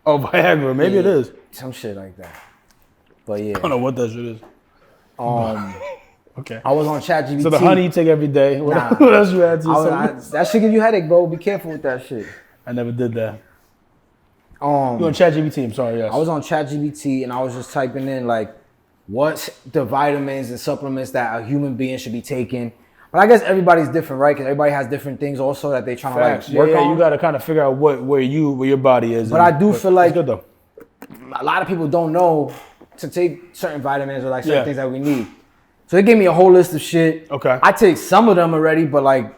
Oh, Viagra. Maybe it is. Some shit like that. But yeah. I don't know what that shit is. Okay. I was on ChatGPT. So the honey you take every day. What else you add to yourself? That shit give you a headache, bro. Be careful with that shit. I never did that. You on ChatGPT? I'm sorry. Yes. I was on ChatGPT and I was just typing in like, what's the vitamins and supplements that a human being should be taking. But I guess everybody's different, right? Because everybody has different things also that they trying to like work on. You got to kind of figure out where your body is. But I do feel like good though. A lot of people don't know to take certain vitamins or like certain things that we need. So they gave me a whole list of shit. Okay. I take some of them already, but like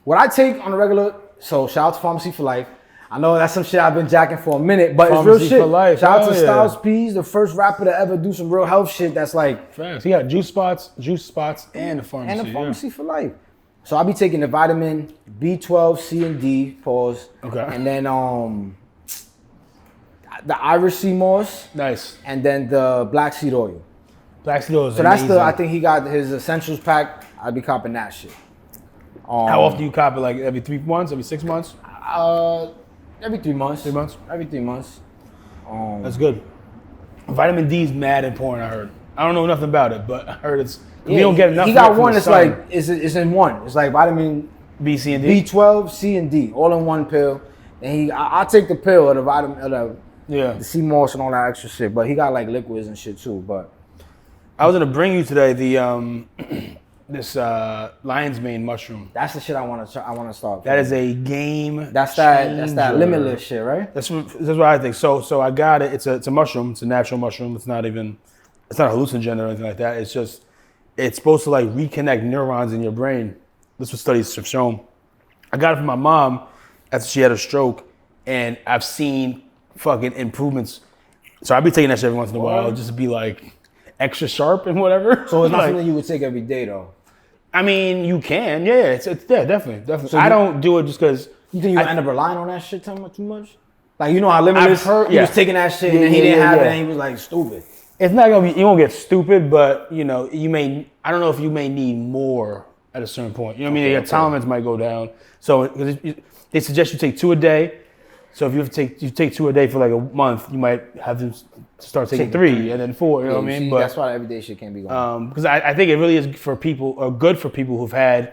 what I take on a regular. So shout out to Pharmacy for Life. I know that's some shit I've been jacking for a minute, but Pharmacy it's real shit. For life. Shout out to Styles P's, the first rapper to ever do some real health shit that's like. Facts. He got juice spots, and the pharmacy. And the Pharmacy for Life. So I'll be taking the vitamin B12, C, and D, pause. Okay. And then the Irish sea moss. Nice. And then the black seed oil. Black seed oil is so amazing. That's I think he got his essentials pack. I'll be copping that shit. How often do you cop it? Like every 3 months, every 6 months? Every 3 months. 3 months? Every 3 months. That's good. Vitamin D is mad important, I heard. I don't know nothing about it, but I heard it's... we don't get enough. He got one that's like, it's in one. It's like vitamin B, C, and D? B12, C, and D, all in one pill. And I take the pill of the vitamin, of the sea moss and all that extra shit. But he got like liquids and shit too, but... I was gonna bring you today this lion's mane mushroom. That's the shit I want to start. That is a game. That's that limitless shit, right? That's what I think. So I got it. It's a mushroom. It's a natural mushroom. It's not a hallucinogen or anything like that. It's supposed to like reconnect neurons in your brain. This is what studies have shown. I got it from my mom after she had a stroke, and I've seen fucking improvements. So I'll be taking that shit every once in a while just to be like extra sharp and whatever. So it's not something you would take every day though. I mean, you can, it's definitely. So I don't do it just because. You think you end up relying on that shit too much? Like, you know how Limitless, he was taking that shit and he didn't have it and he was like stupid. It's not gonna be, you won't get stupid, but you know, I don't know if you may need more at a certain point. You know what I mean? Your tolerance might go down. So they suggest you take 2 a day. So if you take 2 a day for like a month, you might have to start taking 3 and then 4. You know what I mean? But that's why everyday shit can't be going. Because I think it really is for people, or good for people who've had,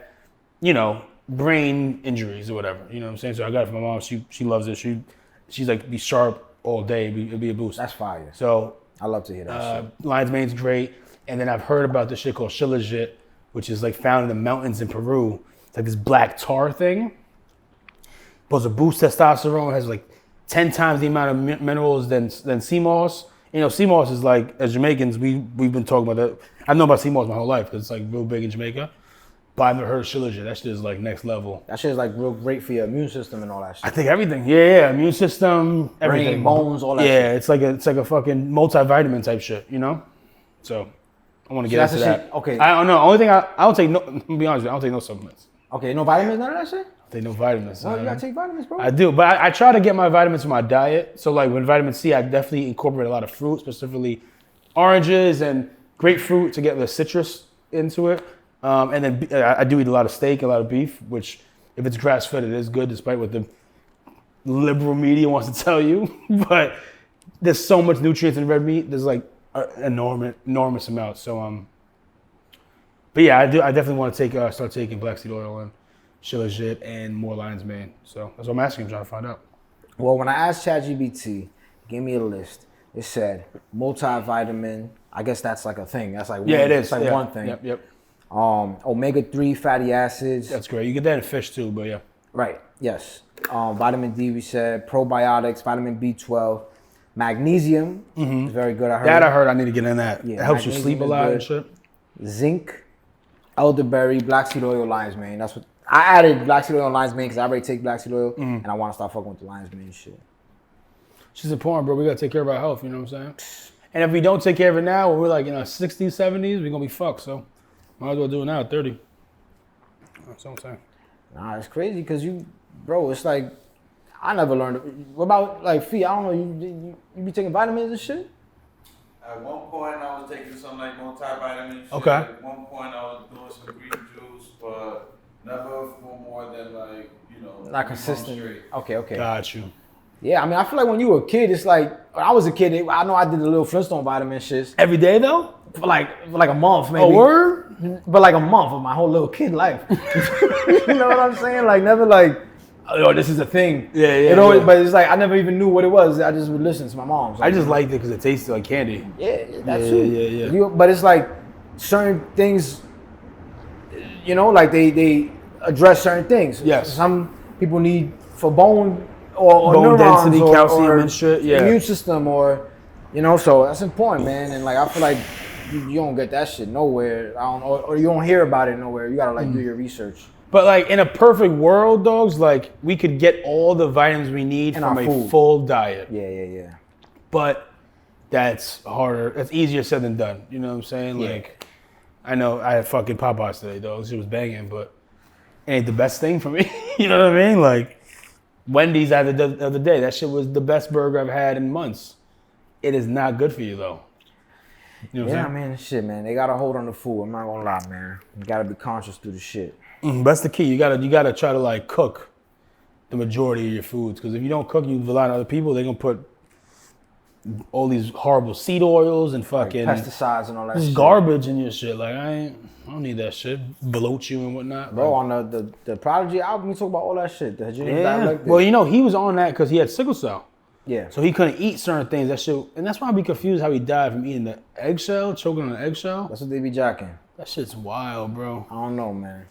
you know, brain injuries or whatever. You know what I'm saying? So I got it from my mom. She loves it. She's like, be sharp all day. It'd be a boost. That's fire. So I love to hear that shit. Lion's mane's great. And then I've heard about this shit called shilajit, which is like found in the mountains in Peru. It's like this black tar thing. Supposed to boost testosterone. Has like 10 times the amount of minerals than sea moss. You know, sea moss is like, as Jamaicans, we've been talking about that. I've known about sea moss my whole life because it's like real big in Jamaica. But I've never heard of shilajit. That shit is like next level. That shit is like real great for your immune system and all that shit. I think everything. Yeah, immune system, everything. Brain, bones, all that shit. Yeah, it's like a fucking multivitamin type shit, you know? So I want to get into that. Shit. Okay. I don't know. Only thing I don't take no, to be honest with you, I don't take no supplements. Okay, no vitamins, none of that shit? I take no vitamins. Well, you gotta take vitamins, bro. I do, but I try to get my vitamins from my diet. So like with vitamin C, I definitely incorporate a lot of fruit, specifically oranges and grapefruit to get the citrus into it. And then I do eat a lot of steak, a lot of beef, which if it's grass-fed, it is good, despite what the liberal media wants to tell you. But there's so much nutrients in red meat. There's like enormous amounts. So, but yeah, I definitely want to start taking black seed oil and shilajit and more lion's mane. So that's what I'm asking. I'm trying to find out. Well, when I asked ChatGPT, it gave me a list. It said multivitamin. I guess that's like a thing. That's like it is. It's like one thing. Yep. Omega-3 fatty acids. That's great. You get that in fish too, but yeah. Right. Yes. Vitamin D. We said probiotics. Vitamin B12. Magnesium is very good. I heard. I need to get in that. Yeah, it helps you sleep a lot and shit. Zinc, elderberry, black seed oil, lion's mane. That's what I added. Black seed oil and lion's mane because I already take black seed oil and I want to start fucking with the lion's mane shit. She's important, bro. We gotta take care of our health. You know what I'm saying? And if we don't take care of it now, when we're like in our 60s, 70s, we're gonna be fucked. So might as well do it now at 30. That's what I'm saying. Nah, it's crazy because it's like I never learned. What about like Fee? I don't know. You be taking vitamins and shit? At one point, I was taking some like multivitamin shit. Okay. At one point, I was doing some green juice, but never for more than like, not consistent. Okay. Got you. Yeah, I mean, I feel like when you were a kid, it's like when I was a kid. I know I did the little Flintstone vitamin shits every day though. For like a month, maybe. A word? But like a month of my whole little kid life. You know what I'm saying? Like never like oh, this is a thing. Yeah. It always, but it's like I never even knew what it was. I just would listen to my mom. I just liked it because it tasted like candy. Yeah, that's true. Yeah. But it's like certain things, like they address certain things. Yes. Some people need for bone or bone neurons density, calcium and shit. Yeah. Immune system so that's important, man. And like I feel like you don't get that shit nowhere. Or you don't hear about it nowhere. You gotta do your research. But like in a perfect world, dogs, like we could get all the vitamins we need from a full diet. Yeah. But that's harder. That's easier said than done. You know what I'm saying? Yeah. Like, I know I had fucking Popeyes today, though. Shit was banging, but it ain't the best thing for me. You know what I mean? Like, Wendy's the other day, that shit was the best burger I've had in months. It is not good for you, though. You know what I'm saying? Man, shit, man. They got to hold on the food. I'm not gonna lie, man. You gotta be conscious through the shit. That's the key. You gotta try to like cook the majority of your foods, because if you don't cook, you rely on other people. They're gonna put all these horrible seed oils and fucking pesticides and all that shit. Garbage in your shit. Like I don't need that shit. Bloat you and whatnot. Bro, on the Prodigy album, we talk about all that shit. The Hegelian Yeah. dialect. Well, he was on that because he had sickle cell. Yeah. So he couldn't eat certain things. That shit, and that's why I be confused how he died from eating the eggshell, choking on an eggshell. That's what they be jacking. That shit's wild, bro. I don't know, man.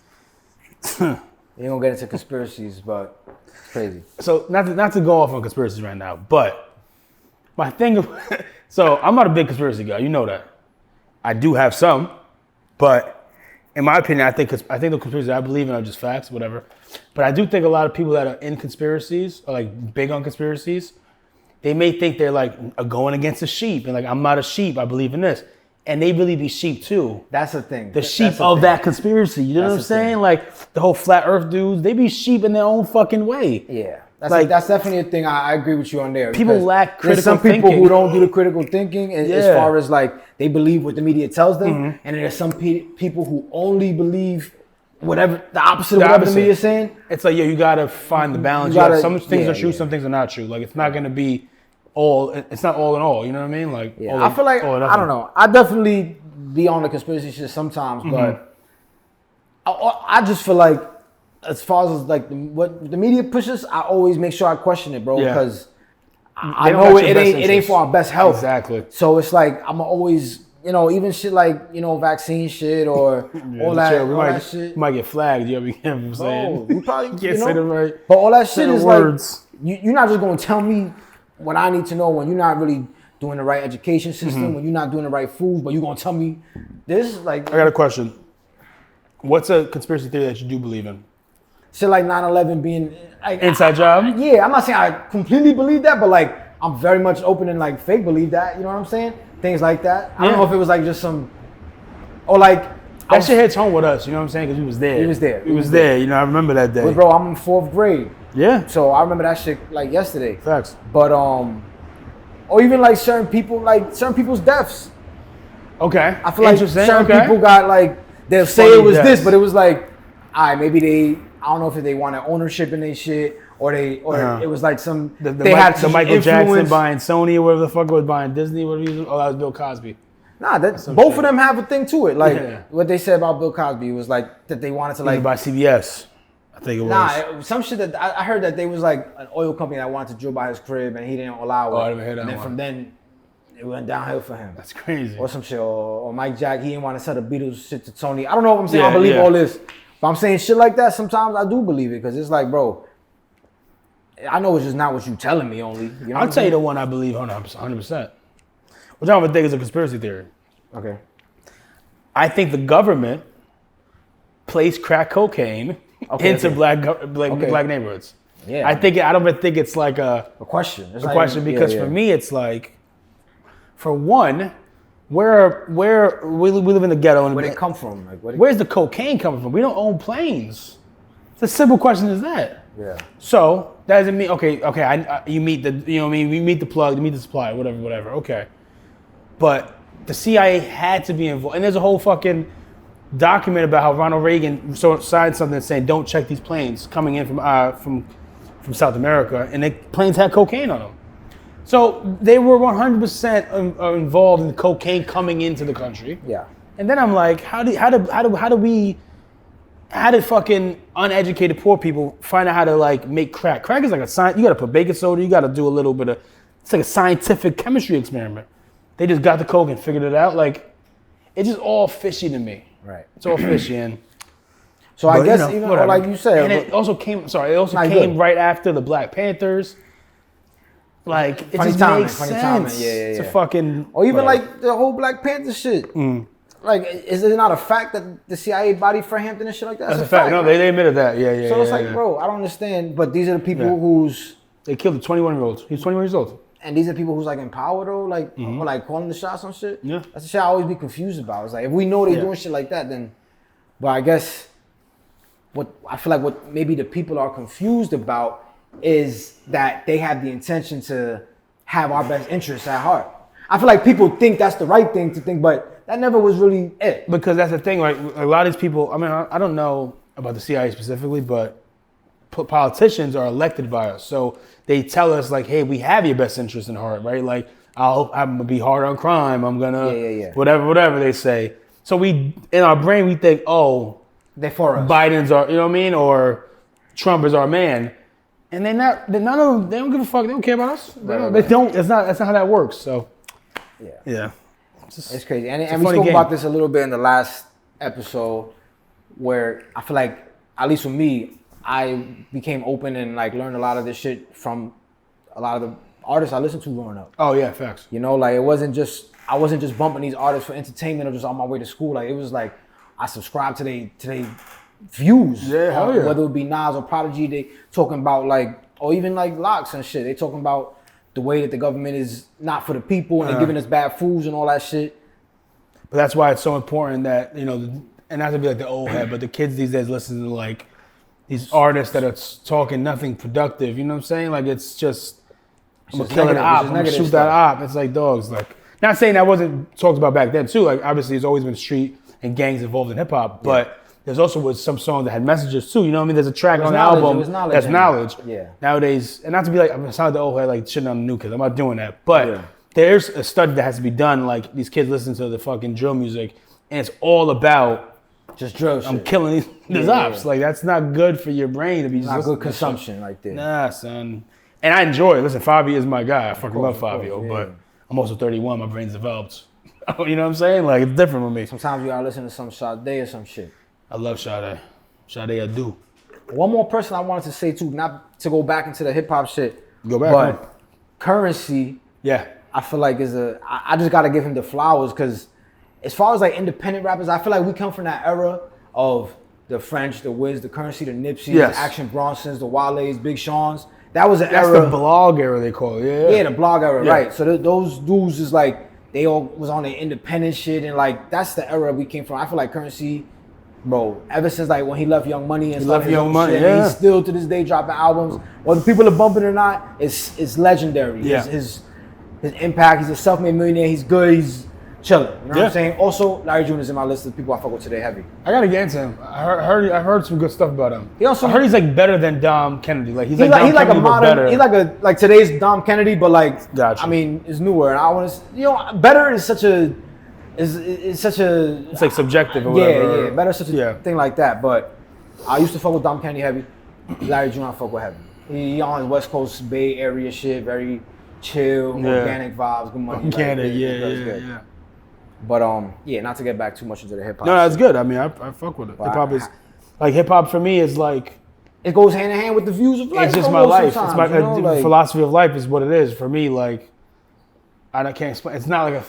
You ain't gonna get into conspiracies, but it's crazy. So not to go off on conspiracies right now, but my thing. So I'm not a big conspiracy guy. You know that. I do have some, but in my opinion, I think the conspiracies I believe in are just facts, whatever. But I do think a lot of people that are in conspiracies, or like big on conspiracies, they may think they're like going against a sheep, and like I'm not a sheep. I believe in this. And they really be sheep too. That's the thing. The sheep of that conspiracy. You know what I'm saying? Like the whole flat earth dudes, they be sheep in their own fucking way. Yeah. That's definitely a thing. I agree with you on there. People lack critical thinking. There's some people who don't do the critical thinking as far as like they believe what the media tells them. Mm-hmm. And there's some people who only believe whatever, the opposite of whatever the media is saying. It's like, you got to find the balance. Some things are true, some things are not true. Like it's not going to be it's not all in all, you know what I mean? Like, I feel like, I don't know. I definitely be on the conspiracy shit sometimes, but I just feel like as far as like what the media pushes, I always make sure I question it, bro, because I know it ain't for our best health. Exactly. So it's like I'm always, even shit like, vaccine shit or all that shit. You might get flagged, you know what I'm saying? You probably can't say the right. But all that shit is words. Like, you're not just gonna tell me what I need to know when you're not really doing the right education system, when you're not doing the right food, but you're gonna tell me this. Like, I got a question. What's a conspiracy theory that you do believe in? Shit like 9/11 being like, inside job? Yeah, I'm not saying I completely believe that, but like I'm very much open and like fake believe that. You know what I'm saying? Things like that. I don't know if it was like just some, or like that shit hits home with us. You know what I'm saying? Because we was there. We was there. You know, I remember that day. But bro, I'm in 4th grade. Yeah. So I remember that shit like yesterday. Facts. But or even like certain people's deaths. Okay. I feel like certain people got like, they'll say it was this, but it was like, maybe I don't know if they wanted ownership in their shit, or it was like some, they had some Michael influence. Jackson buying Sony, or whatever the fuck was buying Disney, whatever he was. Oh, that was Bill Cosby. Nah, both of them have a thing to it. Like what they said about Bill Cosby was like that they wanted to like buy CBS. I think it was. Nah, some shit that I heard that they was like an oil company that wanted to drill by his crib and he didn't allow it. Oh, I didn't hear that. And then from then it went downhill for him. That's crazy. Or some shit. Or Mike Jack, he didn't want to sell the Beatles shit to Tony. I don't know what I'm saying. I believe all this. But I'm saying shit like that, sometimes I do believe it because it's like, bro, I know it's just not what you telling me only. You know I'll tell you the one I believe 100%. Which I don't even think is a conspiracy theory. Okay. I think the government placed crack cocaine into black neighborhoods. Yeah. I don't even think it's like a question. It's a question because for me it's like, for one, where we live in the ghetto. Where'd it come from? Like, where's the cocaine coming from? We don't own planes. It's a simple question as that. Yeah. So that doesn't mean you meet the we meet the plug, you meet the supply, whatever. Okay. But the CIA had to be involved, and there's a whole fucking document about how Ronald Reagan signed something saying don't check these planes coming in from South America, and the planes had cocaine on them. So they were 100% involved in cocaine coming into the country. Yeah. And then I'm like, how do we how did fucking uneducated poor people find out how to like make crack? Crack is like a science. You got to put baking soda. You got to do a little bit of. It's like a scientific chemistry experiment. They just got the coke and figured it out. Like, it's just all fishy to me. Right. It's all fishy, and so I guess even like you said, and it also came. Sorry, it also came right after the Black Panthers. Like, it just makes sense. Yeah. It's a fucking. Or even like the whole Black Panther shit. Like, is it not a fact that the CIA bodied Fred Hampton and shit like that? That's a fact. No, they admitted that. Yeah. So it's like, bro, I don't understand. But these are the people who's they killed a 21-year-old. He's 21 years old. And these are people who's like in power though, like or like calling the shots on shit. Yeah. That's the shit I always be confused about. It's like if we know they doing shit like that, then. But I guess what maybe the people are confused about is that they have the intention to have our best interests at heart. I feel like people think that's the right thing to think, but that never was really it. Because that's the thing, like a lot of these people. I mean, I don't know about the CIA specifically, but politicians are elected by us, so they tell us like, "Hey, we have your best interest in heart, right? Like, I'm gonna be hard on crime. I'm gonna whatever they say." So we, in our brain, we think, "Oh, they're for us. Biden's our, you know what I mean, or Trump is our man," and they're not. None of them. They don't give a fuck. They don't care about us. They don't. That's not how that works. So, yeah. It's crazy, and we spoke about this a little bit in the last episode, where I feel like, at least with me, I became open and like learned a lot of this shit from a lot of the artists I listened to growing up. Oh yeah, facts. You know, like I wasn't just bumping these artists for entertainment or just on my way to school. Like it was like I subscribed to they views. Yeah, hell yeah. Whether it be Nas or Prodigy, they talking about like, or even like Locks and shit. They talking about the way that the government is not for the people and they're giving us bad foods and all that shit. But that's why it's so important that, you know, and not to be like the old head, but the kids these days listen to like these artists that are talking nothing productive. You know what I'm saying? Like it's just, I'm gonna kill an op, I'm gonna shoot that op. It's like dogs. Like, not saying that wasn't talked about back then too. Like obviously there's always been street and gangs involved in hip hop, but there's also was some songs that had messages too. You know what I mean? There's a track on the album that's knowledge. Yeah. Nowadays, and not to be like, I'm sounding the old head like shitting on the new kids. I'm not doing that. But there's a study that has to be done. Like these kids listen to the fucking drill music, and it's all about just drill shit. I'm killing these ops. Like that's not good for your brain to be just not good consumption like that. Nah, son. And I enjoy it. Listen, Favi is my guy. I fucking love Fabio, but I'm also 31. My brain's developed. You know what I'm saying? Like it's different with me. Sometimes you gotta listen to some Sade or some shit. I love Sade. Sade, I do. One more person I wanted to say too, not to go back into the hip hop shit. Go back. But Currency. Yeah. I feel like I just gotta give him the flowers because as far as like independent rappers, I feel like we come from that era of the French, the Wiz, the Currency, the Nipsey, the Action Bronsons, the Wale's, Big Sean's. That was an era. That's the blog era they call it. Yeah, the blog era, right. So those dudes is like, they all was on their independent shit and like, that's the era we came from. I feel like Currency, bro, ever since like when he left Young Money and stuff, he's still to this day dropping albums. Whether people are bumping or not, it's legendary. Yeah. His impact, he's a self-made millionaire, he's good, he's chilling. You know what I'm saying? Also, Larry June is in my list of people I fuck with today heavy. I gotta get into him. I heard some good stuff about him. I heard he's like better than Dom Kennedy. Like he's like a modern, he's like today's Dom Kennedy, but like I mean, it's newer. And I want to, better is such a it's like subjective or whatever. Yeah, better such a thing like that. But I used to fuck with Dom Kennedy heavy. Larry June I fuck with heavy. He on his West Coast Bay Area shit, very chill, organic vibes, good money. Organic, yeah. But not to get back too much into the hip hop. No, that's good. I mean, I fuck with it. Hip hop is like hip hop for me is like it goes hand in hand with the views of life. It's just my life. It's my philosophy of life is what it is for me. Like I can't explain. It's not like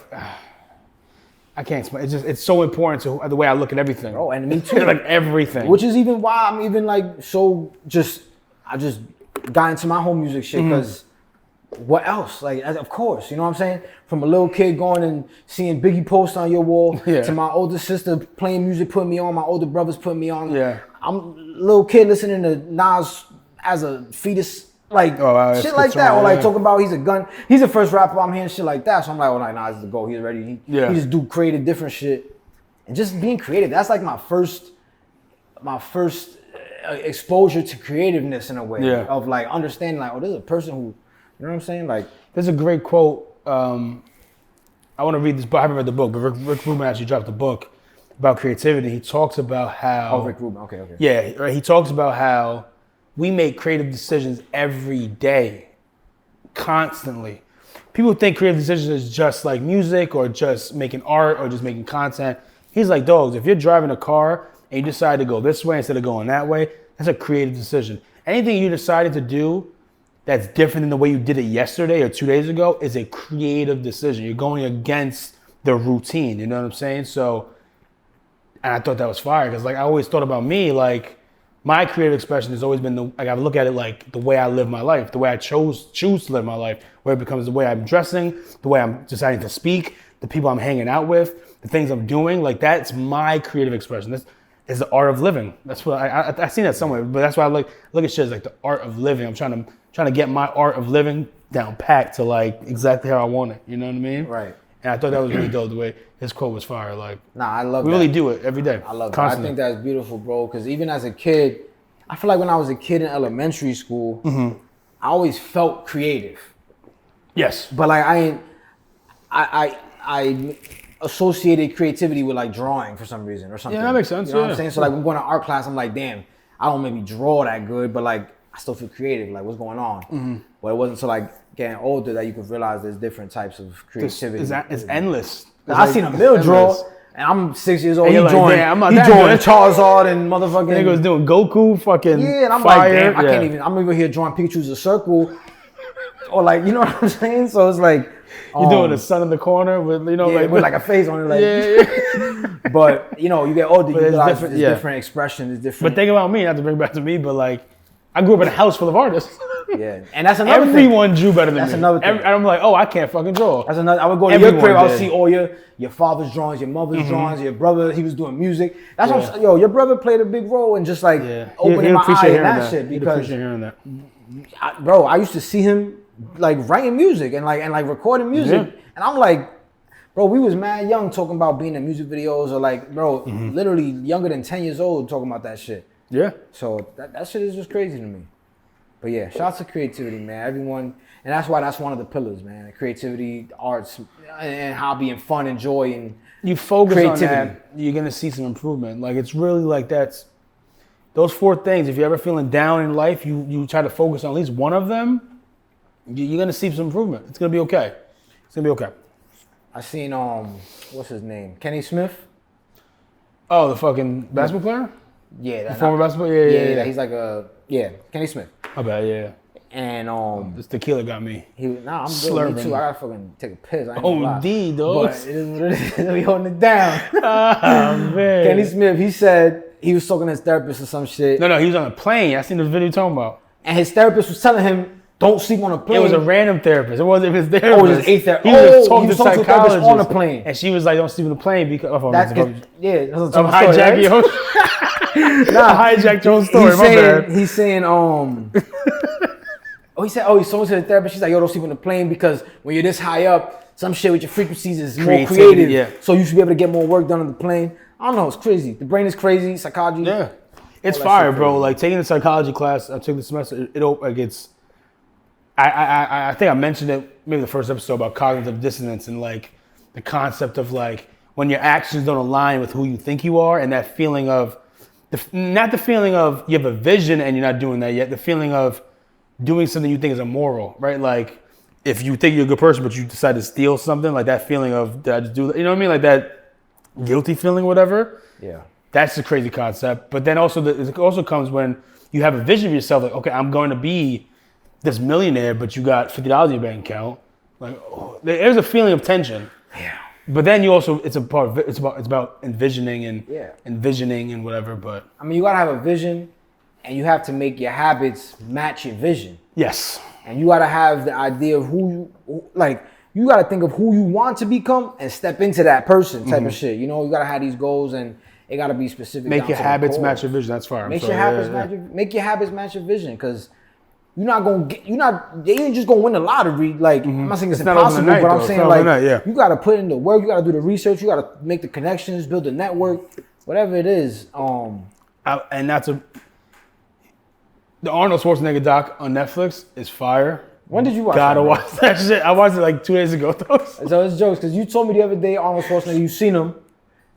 I can't explain. It's so important to the way I look at everything. Oh, and me too. Like everything. Which is even why I'm even like so I just got into my home music shit because. What else? Like, of course, you know what I'm saying? From a little kid going and seeing Biggie post on your wall to my older sister playing music, putting me on, my older brothers putting me on. Yeah. I'm a little kid listening to Nas as a fetus, like shit like that. Or like talking about he's a gun. He's the first rapper I'm hearing shit like that. So I'm like, Nas is the GOAT. He's ready. He just do creative different shit. And just being creative, that's like my first exposure to creativeness in a way of like understanding like, this is a person who, you know what I'm saying? Like, there's a great quote. I want to read this book. I haven't read the book, but Rick Rubin actually dropped the book. about creativity. He talks about how Rick Rubin. Okay. Yeah, right. He talks about how we make creative decisions every day, constantly. People think creative decisions is just like music or just making art or just making content. He's like, dogs, if you're driving a car and you decide to go this way instead of going that way, that's a creative decision. Anything you decided to do that's different than the way you did it yesterday or 2 days ago is a creative decision. You're going against the routine, you know what I'm saying? So, and I thought that was fire because like I always thought about me, like my creative expression has always been I gotta look at it like the way I live my life, the way I choose to live my life, where it becomes the way I'm dressing, the way I'm deciding to speak, the people I'm hanging out with, the things I'm doing. Like that's my creative expression. This is the art of living. That's what I seen that somewhere, but that's why I look at shit as like the art of living. I'm trying to get my art of living down packed to like exactly how I want it. You know what I mean? Right. And I thought that was really dope. The way his quote was fire. Like, I love we that. really do it every day. I love constantly. that. I think that's beautiful, bro. Because even as a kid, I feel like when I was a kid in elementary school, I always felt creative. Yes. But like I associated creativity with like drawing for some reason or something. Yeah, that makes sense. You know what I'm saying? So like when I'm going to art class, I'm like, damn, I don't maybe draw that good, but like I still feel creative. Like what's going on? But it wasn't until like getting older that you could realize there's different types of creativity. It's endless. I seen a mill draw, and I'm 6 years old. And He like, drawing, damn, I'm he not drawing that Charizard and motherfucking. Nigga was doing Goku, fucking and I'm fire. like, damn, I can't even. I'm over here drawing Pikachu's a circle, or like, you know what I'm saying? So it's like you're doing the sun in the corner with, you know, like with like a face on it, like. Yeah. But you know, you get older, you realize different, there's different expressions, it's different. But think about me, not to bring it back to me, but like, I grew up in a house full of artists. Yeah, and that's another thing. Everyone drew better than me. That's another thing. I'm like, oh, I can't fucking draw. That's another. I would go to your crib. I'll see all your father's drawings, your mother's drawings, your brother. He was doing music. That's what I'm saying. Yo, your brother played a big role in just like opening my eyes and that shit. Because hearing that. Bro, I used to see him like writing music and like recording music, and I'm like, bro, we was mad young talking about being in music videos or like, bro, literally younger than 10 years old talking about that shit. Yeah. So that shit is just crazy to me. But yeah, shout out to creativity, man. Everyone, and that's why that's one of the pillars, man. Creativity, arts, and hobby, and fun, and joy, and you focus creativity. on that, you're gonna see some improvement. Like it's really like those 4 things. If you're ever feeling down in life, you try to focus on at least one of them, you're gonna see some improvement. It's gonna be okay. It's gonna be okay. I seen what's his name? Kenny Smith. Oh, the fucking basketball player? Yeah, the former basketball. Yeah. He's like Kenny Smith. I bet, yeah. And this tequila got me. I'm slurping. Me too. I gotta fucking take a piss. I ain't Oh, gonna lie. indeed, dog. But it is what it is. We holding it down. Oh, man. Kenny Smith. He said he was talking to his therapist or some shit. No, he was on a plane. I seen this video you're talking about. And his therapist was telling him, "Don't sleep on a plane." It was a random therapist. It wasn't his therapist. Oh, it was his therapist. He was talking to to a therapist on a plane. And she was like, "Don't sleep on the plane because that's what I'm hijacking your hijacked your own story. He's saying he's talking to the therapist. She's like, "Yo, don't sleep on the plane because when you're this high up, some shit with your frequencies is more creative. Yeah. So you should be able to get more work done on the plane." I don't know. It's crazy. The brain is crazy. Psychology. Yeah, it's fire, bro. Like taking the psychology class I took this semester. I think I mentioned it maybe the first episode about cognitive dissonance and like the concept of like when your actions don't align with who you think you are, and that feeling of not the feeling of you have a vision and you're not doing that yet. The feeling of doing something you think is immoral, right? Like if you think you're a good person but you decide to steal something, like that feeling of did I just do that? You know what I mean? Like that guilty feeling, whatever. Yeah. That's a crazy concept. But then also it also comes when you have a vision of yourself, like, okay, I'm going to be this millionaire, but you got $50 in your bank account. Like, there's a feeling of tension. Yeah. But then you also, it's about envisioning and whatever. But I mean, you gotta have a vision, and you have to make your habits match your vision. Yes. And you gotta have the idea of you gotta think of who you want to become and step into that person type of shit. You know, you gotta have these goals and it gotta be specific. Make your habits match your vision. That's fire. Make your habits match your vision, because you ain't just gonna win the lottery. Like I'm not saying it's impossible, but I'm saying you gotta put in the work, you gotta do the research, you gotta make the connections, build the network, whatever it is. And that's the Arnold Schwarzenegger doc on Netflix is fire. When did you watch Gotta watch that shit. I watched it like 2 days ago, though. So it's jokes, because you told me the other day Arnold Schwarzenegger, you seen him.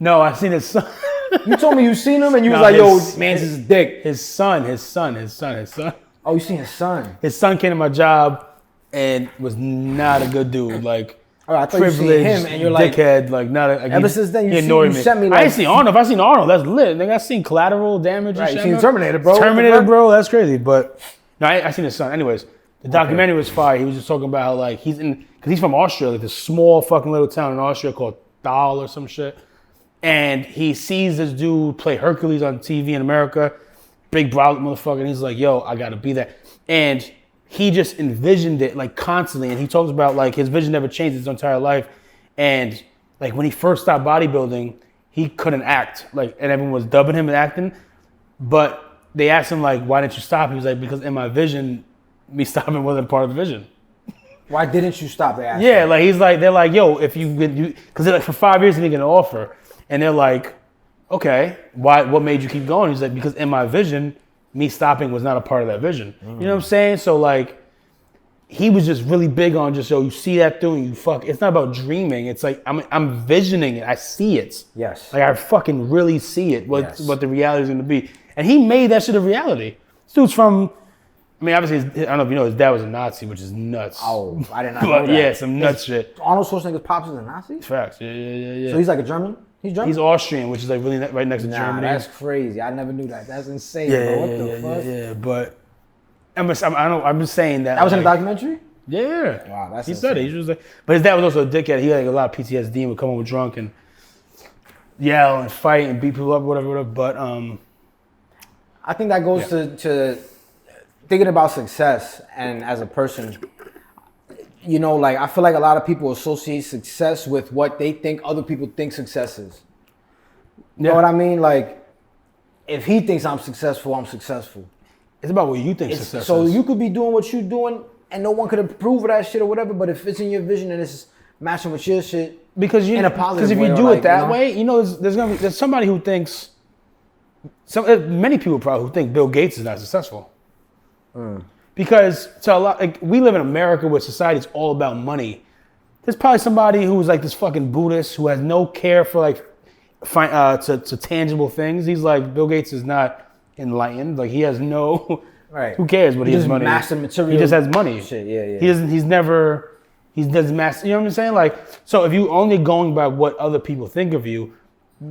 No, I seen his son. You told me you seen him and you was like, yo, man's his dick. His son. Oh, you seen his son? His son came to my job and was not a good dude. Like, I thought you seen him and you're like, dickhead. Like, not a, like ever since then, you sent me like, I ain't seen Arnold. If I seen Arnold, that's lit. Nigga, I seen Collateral Damage. Right, and you shit. seen Terminator, bro. Terminator, bro. That's crazy. But no, I seen his son. Anyways, the documentary was fire. He was just talking about how like because he's from Austria, like this small fucking little town in Austria called Thal or some shit. And he sees this dude play Hercules on TV in America, big browed motherfucker, and he's like, yo, I gotta be that. And he just envisioned it like constantly. And he talks about like his vision never changed his entire life. And like when he first stopped bodybuilding, he couldn't act. Like, and everyone was dubbing him and acting. But they asked him like, why didn't you stop? He was like, because in my vision, me stopping wasn't part of the vision. Why didn't you stop? They asked yeah, like they're like, yo, if you because like for 5 years he didn't get an offer. And they're like, okay, why? What made you keep going? He's like, because in my vision, me stopping was not a part of that vision. You know what I'm saying? So like, he was just really big on just, yo, you see that thing, you fuck. It's not about dreaming. It's like, I'm visioning it. I see it. Yes. Like I fucking really see it, what the reality is going to be. And he made that shit a reality. This dude's from, I mean, obviously, I don't know if you know, his dad was a Nazi, which is nuts. Oh, I did not know that. Yeah, some nuts shit. Arnold Schwarzenegger's pops is a Nazi? Facts, yeah. So he's like a German? He's German? He's Austrian, which is like really right next to Germany. That's crazy. I never knew that. That's insane, bro. What the fuck? Yeah, but I'm just saying that. That was in a documentary? Yeah. Wow, that's he insane. said it. He was like, but his dad was also a dickhead. He had like a lot of PTSD and would come home drunk and yell and fight and beat people up, whatever. But I think that goes to thinking about success and as a person. You know, like I feel like a lot of people associate success with what they think other people think success is. You know what I mean? Like, if he thinks I'm successful, I'm successful. It's about what you think success so is. you could be doing what you're doing and no one could approve of that shit or whatever, but if it's in your vision and it's matching with your shit, because in a positive if way, you do like, it that you know? way, you know, there's somebody who thinks, many people probably who think Bill Gates is not successful. Because to a lot, like we live in America where society's all about money. There's probably somebody who's like this fucking Buddhist who has no care for like to tangible things. He's like, Bill Gates is not enlightened. Like he has no. Right. Who cares what he has money? Master material. He just has money. Shit, yeah. He doesn't. He doesn't master. You know what I'm saying? Like, so if you only going by what other people think of you,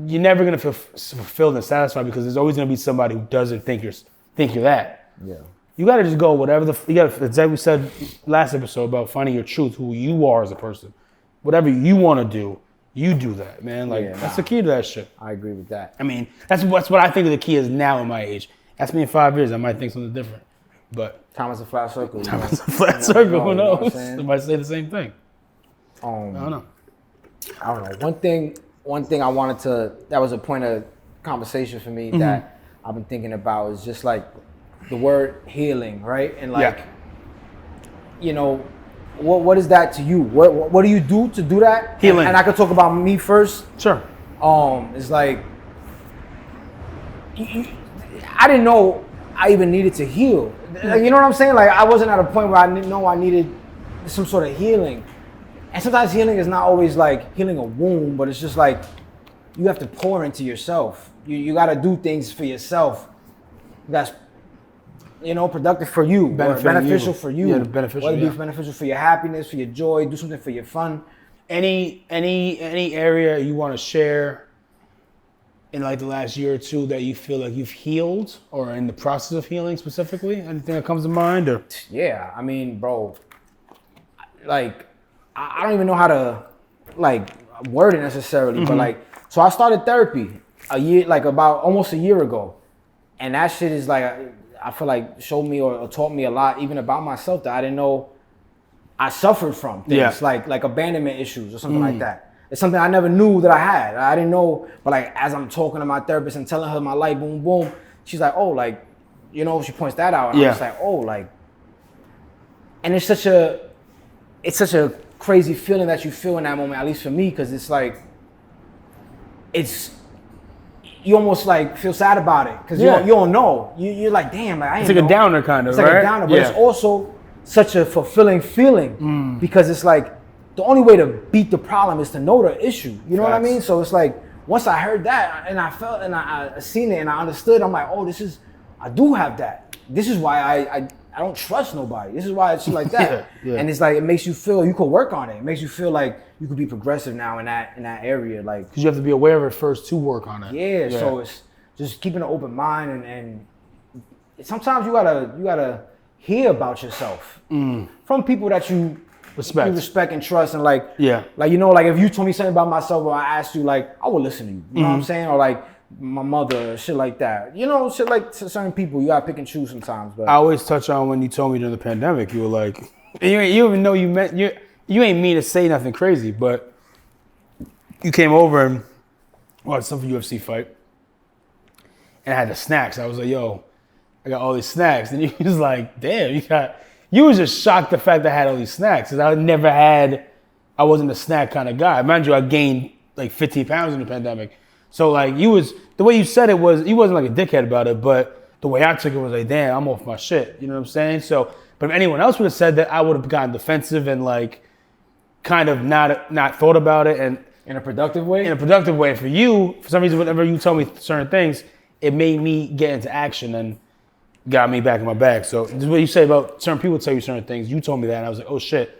you're never gonna feel fulfilled and satisfied because there's always gonna be somebody who doesn't think you're that. Yeah. You gotta just go whatever you gotta. It's like we said last episode about finding your truth, who you are as a person. Whatever you want to do, you do that, man. Like that's the key to that shit. I agree with that. I mean, that's what I think the key is now in my age. Ask me in 5 years, I might think something different. But time is a flat circle. Time is a flat circle. Who knows? I might say the same thing. I don't know. One thing I wanted to. That was a point of conversation for me that I've been thinking about is just like the word healing, right? And like, you know, what is that to you? What do you do to do that? Healing. And I could talk about me first. Sure. It's like I didn't know I even needed to heal. Like, you know what I'm saying? Like I wasn't at a point where I didn't know I needed some sort of healing. And sometimes healing is not always like healing a wound, but it's just like you have to pour into yourself. You got to do things for yourself that's, you know, productive for you, beneficial for you. Yeah, beneficial. Whether it be beneficial for your happiness, for your joy, do something for your fun. Any area you want to share in like the last year or two that you feel like you've healed or in the process of healing specifically? Anything that comes to mind? Or yeah, I mean, bro, like I don't even know how to like word it necessarily, but like, so I started therapy almost a year ago, and that shit is like, I feel like showed me or taught me a lot even about myself that I didn't know I suffered from. Things like abandonment issues or something like that. It's something I never knew that I had. I didn't know, but like as I'm talking to my therapist and telling her my life, boom, boom, she's like, oh, like, you know, she points that out. And I'm just like, oh, like, and it's such a crazy feeling that you feel in that moment, at least for me, because it's like, you almost like feel sad about it because you don't know. You're like, damn, like I ain't. It's like a downer kind of, right? It's like a downer, but it's also such a fulfilling feeling because it's like the only way to beat the problem is to know the issue. You know what I mean? So it's like once I heard that and I felt and I seen it and I understood, I'm like, oh, I do have that. This is why I don't trust nobody. This is why it's like that. Yeah. And it's like, it makes you feel you could work on it. It makes you feel like you could be progressive now in that area. Like, because you have to be aware of it first to work on it. Yeah. So it's just keeping an open mind and sometimes you gotta hear about yourself from people that you respect and trust, and like like if you told me something about myself or I asked you, like I would listen to you. You know what I'm saying? Or like my mother, shit like that. Shit like to certain people, you gotta pick and choose sometimes. But I always touch on when you told me during the pandemic, you were like, you even know you ain't mean to say nothing crazy, but you came over and watched some UFC fight, and I had the snacks. I was like, yo, I got all these snacks. And he was like, damn, you was just shocked the fact that I had all these snacks. Because I wasn't a snack kind of guy. Mind you, I gained like 15 pounds in the pandemic. So like the way you said it was, you wasn't like a dickhead about it, but the way I took it was like, damn, I'm off my shit. You know what I'm saying? So, but if anyone else would have said that, I would have gotten defensive and like kind of not thought about it. And in a productive way? In a productive way. For you, for some reason, whenever you tell me certain things, it made me get into action and got me back in my bag. So this is what you say about certain people tell you certain things. You told me that and I was like, oh shit,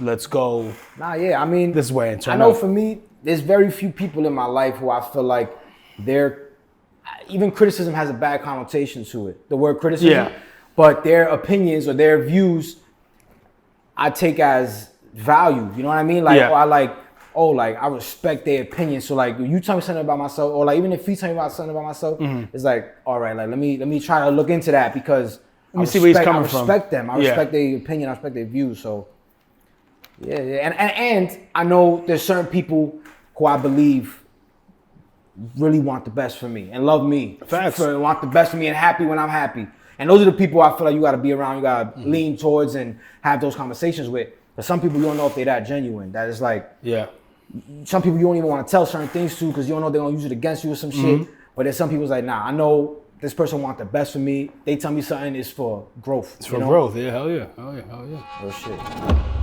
let's go. Nah, yeah, I mean, this way. And I know for me, there's very few people in my life who I feel like even criticism has a bad connotation to it. The word criticism. Yeah. But their opinions or their views, I take as value. You know what I mean? Like, I respect their opinion. So like, you tell me something about myself, or like even if you tell me about something about myself, it's like, all right, like let me try to look into that because let me see where he's coming from. I respect them. I respect their opinion. I respect their views. So yeah. And I know there's certain people who I believe really want the best for me and love me. Facts. Want the best for me and happy when I'm happy. And those are the people I feel like you got to be around. You got to lean towards and have those conversations with. But some people you don't know if they're that genuine. That is like, some people you don't even want to tell certain things to because you don't know they're going to use it against you or some shit. But there's some people's like, nah, I know this person want the best for me. They tell me something is for growth. It's for growth. Yeah, hell yeah. Hell yeah. Hell yeah. Oh shit.